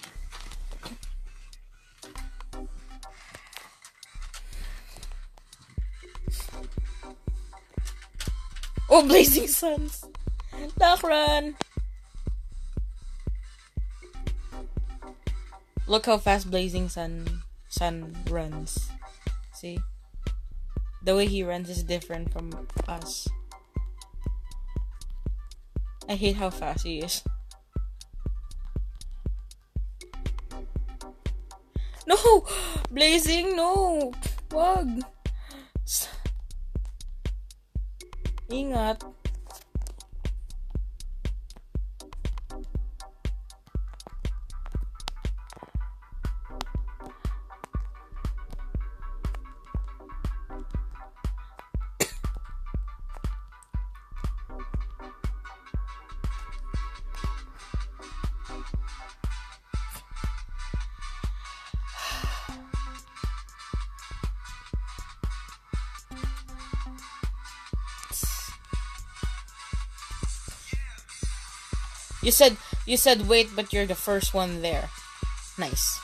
Oh, Blazing Suns. Lock run. Look how fast Blazing Sun runs. See? The way he runs is different from us. I hate how fast he is. No! Blazing, no! Wag! Ingat. You said wait, but you're the first one there. Nice.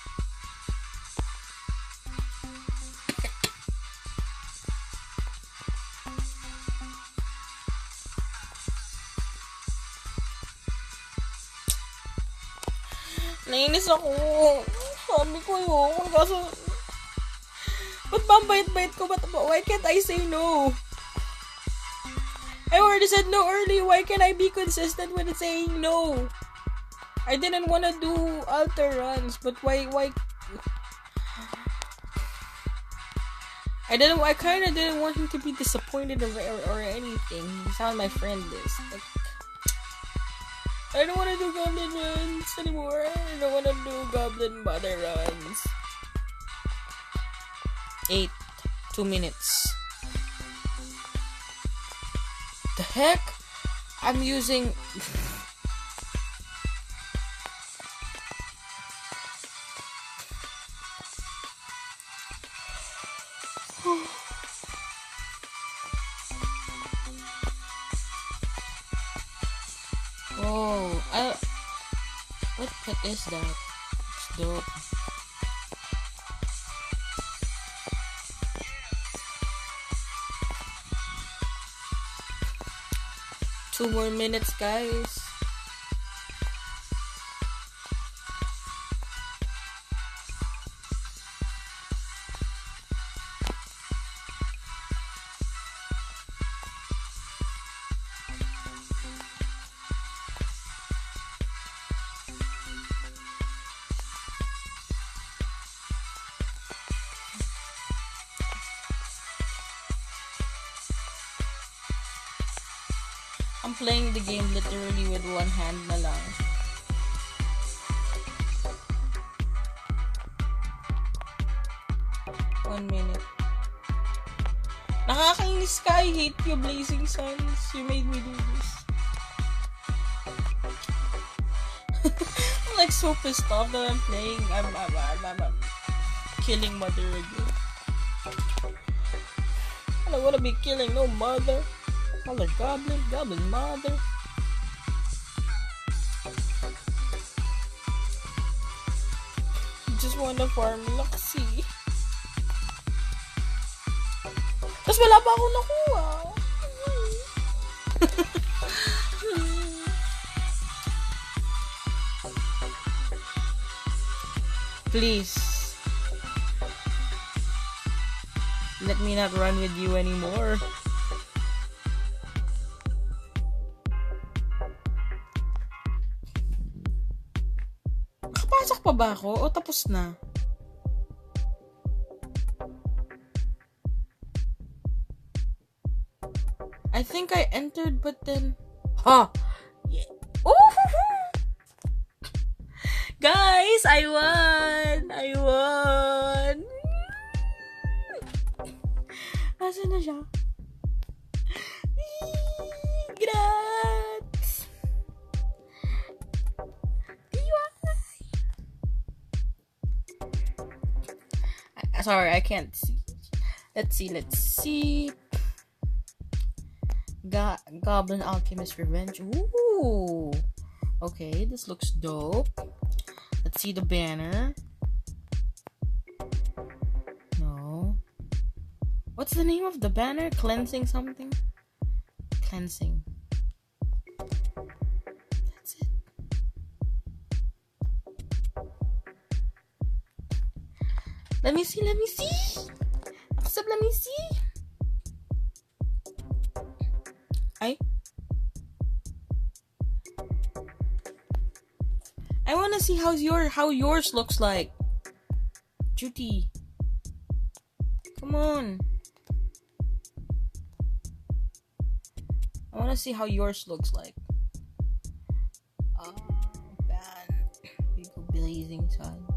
Nainis ako. Sabi ko yun. Kaso, ba't ba ang bait-bait ko? Why can't I say no? I already said no early. Why can't I be consistent with saying no? I didn't want to do alter runs, but why? I kind of didn't want him to be disappointed or anything. He's how my friend is. Like, I don't want to do Goblin runs anymore. I don't want to do Goblin mother runs. 2 minutes. The heck? I'm using... What pet is that? It's dope. Two more minutes, guys. I'm playing the game literally with one hand na lang. One minute. Nakakainis ka. I hate you, Blazing Suns. You made me do this. I'm like so pissed off that I'm playing. I'm killing mother again. I don't want to be killing no mother. Mother Goblin mother. Just wanna farm lang kasi. Tapos wala pa ako nakuha. Please. Let me not run with you anymore. Nakapasok pa ba ako? O tapos na? I think I entered but then... Ha! Yeah. Oh! Guys, I won! Nasaan na siya? Grats! Sorry, I can't see. Let's see. Goblin Alchemist Revenge. Ooh. Okay, this looks dope. Let's see the banner. No. What's the name of the banner? Cleansing something? Cleansing. That's it. Let me see. Except let me see. I wanna see how yours looks like. Judy. Come on. I wanna see how yours looks like. Oh, man. Big blazing sun.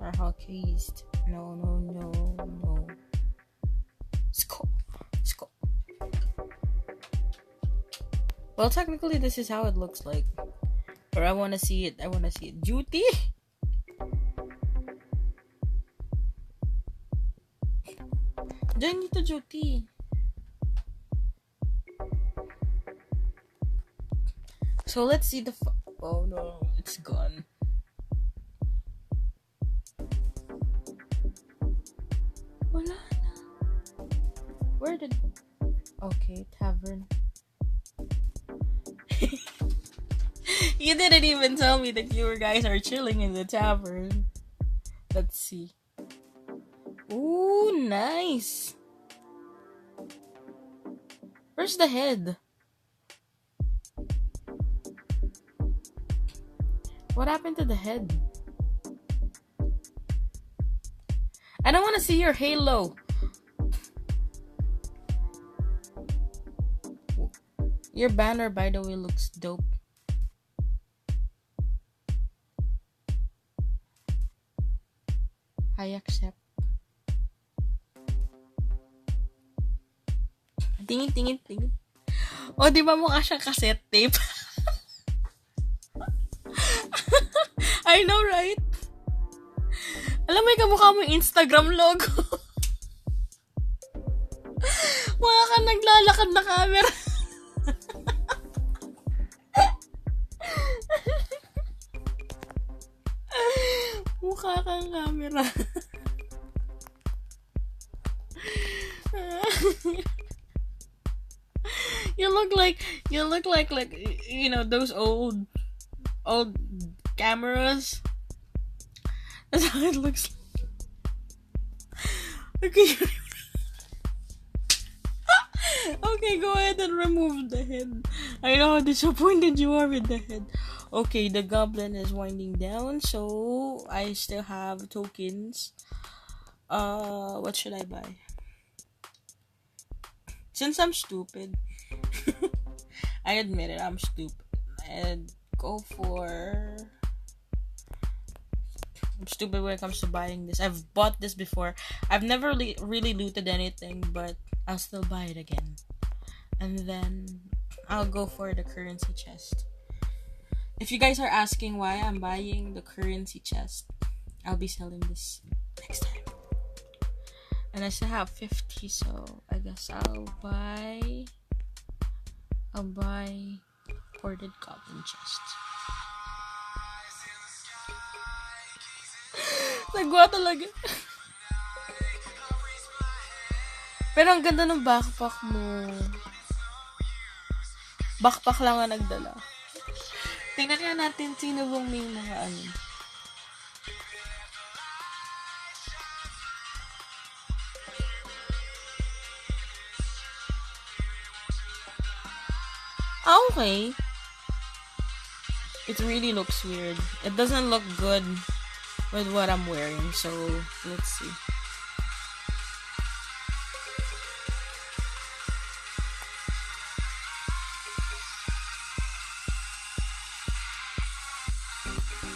Sorry, cased. No. Scope. Well, technically, this is how it looks like. But I wanna see it. Duty? Join dito, Duty. So, let's see the oh no, it's gone. Wala na. Where did... Okay, tavern. You didn't even tell me that you guys are chilling in the tavern. Let's see. Ooh, nice. Where's the head? What happened to the head? I don't want to see your halo. Your banner, by the way, looks dope. I accept. Tingin. O, di ba mukha siyang cassette tape? I know, right? Alam mo, kamukha mo yung Instagram logo. Mukha ka naglalakad na camera. Mukha kang camera. You look like you know those old cameras. That's how it looks like. Okay, go ahead and remove the head. I know how disappointed you are with the head. Okay, the goblin is winding down, so I still have tokens. What should I buy? Since I'm stupid, I admit it, I'm stupid. I'd go for... I'm stupid when it comes to buying this. I've bought this before. I've never really looted anything, but I'll still buy it again. And then I'll go for the currency chest. If you guys are asking why I'm buying the currency chest, I'll be selling this next time. And I still have 50, so I guess I'll buy hoarded goblin chest. Nagwa talaga. Pero ang ganda ng backpack mo. Backpack lang ang nagdala. Tingnan nga natin sino bang may mga ano. Okay. It really looks weird. It doesn't look good with what I'm wearing, so let's see.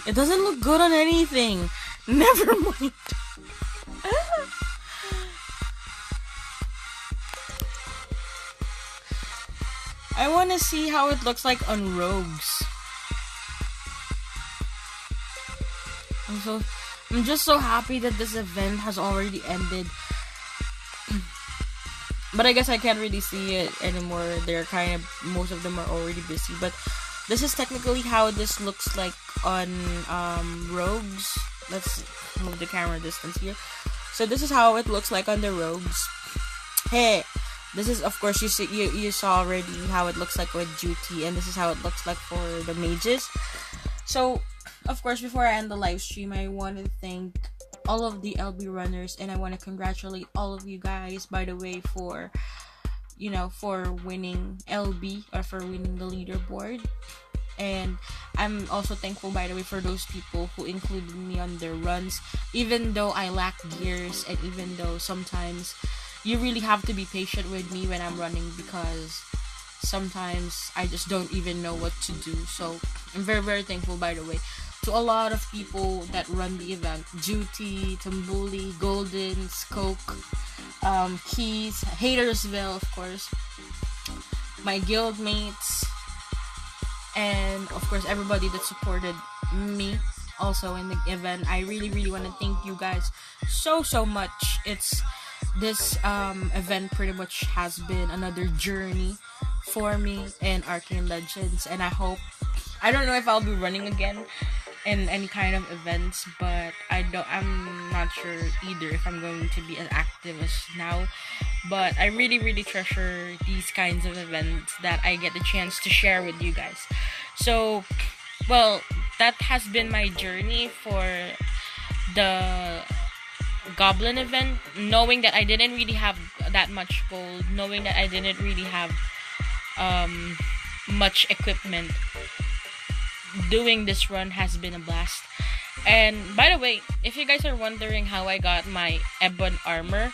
It doesn't look good on anything. Never mind. I want to see how it looks like on rogues. I'm just so happy that this event has already ended. But I guess I can't really see it anymore. Most of them are already busy. But this is technically how this looks like on Rogues. Let's move the camera distance here. So this is how it looks like on the Rogues. Hey, this is, of course, you saw already how it looks like with Duty, and this is how it looks like for the mages. So, of course, before I end the live stream, I want to thank all of the LB runners, and I want to congratulate all of you guys, by the way, for winning LB, or for winning the leaderboard. And I'm also thankful, by the way, for those people who included me on their runs, even though I lack gears, and even though sometimes you really have to be patient with me when I'm running, because sometimes I just don't even know what to do. So I'm very, very thankful, by the way, to a lot of people that run the event. Duty, Tambuli, Golden, Skoke, Keys, Hatersville, of course, my guild mates, and of course everybody that supported me also in the event. I really, really want to thank you guys so much. This event pretty much has been another journey for me in Arcane Legends, and I don't know if I'll be running again in any kind of events, but I'm not sure either if I'm going to be as active as now. But I really, really treasure these kinds of events that I get the chance to share with you guys. So, well, that has been my journey for the Goblin event, knowing that I didn't really have that much gold, knowing that I didn't really have much equipment. Doing this run has been a blast. And by the way, if you guys are wondering how I got my Ebon armor,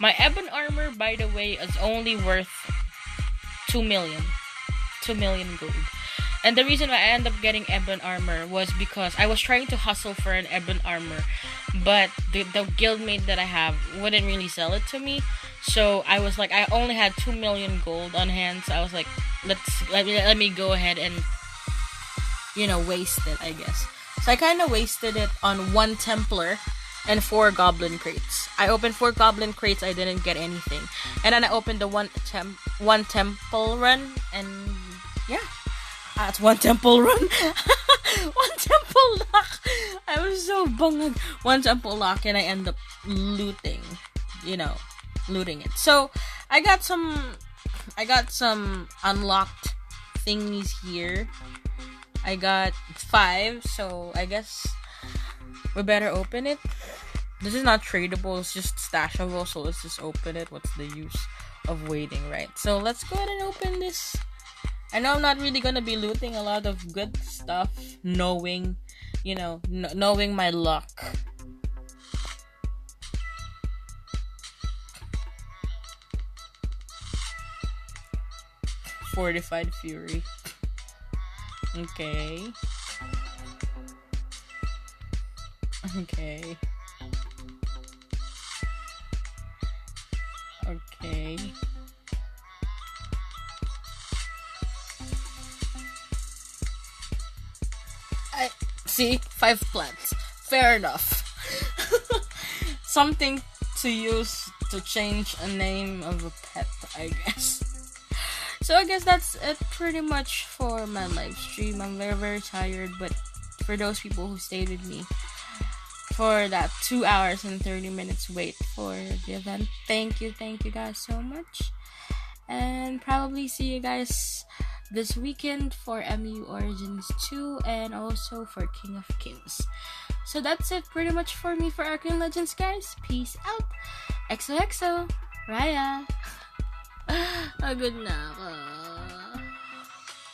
my Ebon armor, by the way, is only worth 2 million gold. And the reason why I ended up getting Ebon armor was because I was trying to hustle for an Ebon armor, but the guildmate that I have wouldn't really sell it to me. So I was like, I only had 2 million gold on hand, so I was like, let me go ahead and waste it, I guess. So I kind of wasted it on 1 Templar and 4 Goblin crates. I opened 4 Goblin crates, I didn't get anything. And then I opened the one Temple run, and yeah. That's 1 Temple run. 1 Temple lock. I was so bunged. 1 Temple lock, and I end up looting it. So I got some unlocked thingies here. I got 5, so I guess we better open it. This is not tradable, it's just stashable, so let's just open it. What's the use of waiting, right? So let's go ahead and open this. I know I'm not really gonna be looting a lot of good stuff, knowing my luck. Fortified Fury. Okay. I see 5 plants. Fair enough. Something to use to change a name of a pet, I guess. So I guess that's it pretty much for my live stream. I'm very, very tired, but for those people who stayed with me for that 2 hours and 30 minutes wait for the event, thank you guys so much. And probably see you guys this weekend for MU Origins 2 and also for King of Kings. So that's it pretty much for me for Arcane Legends, guys. Peace out. XOXO. Raya. Good now.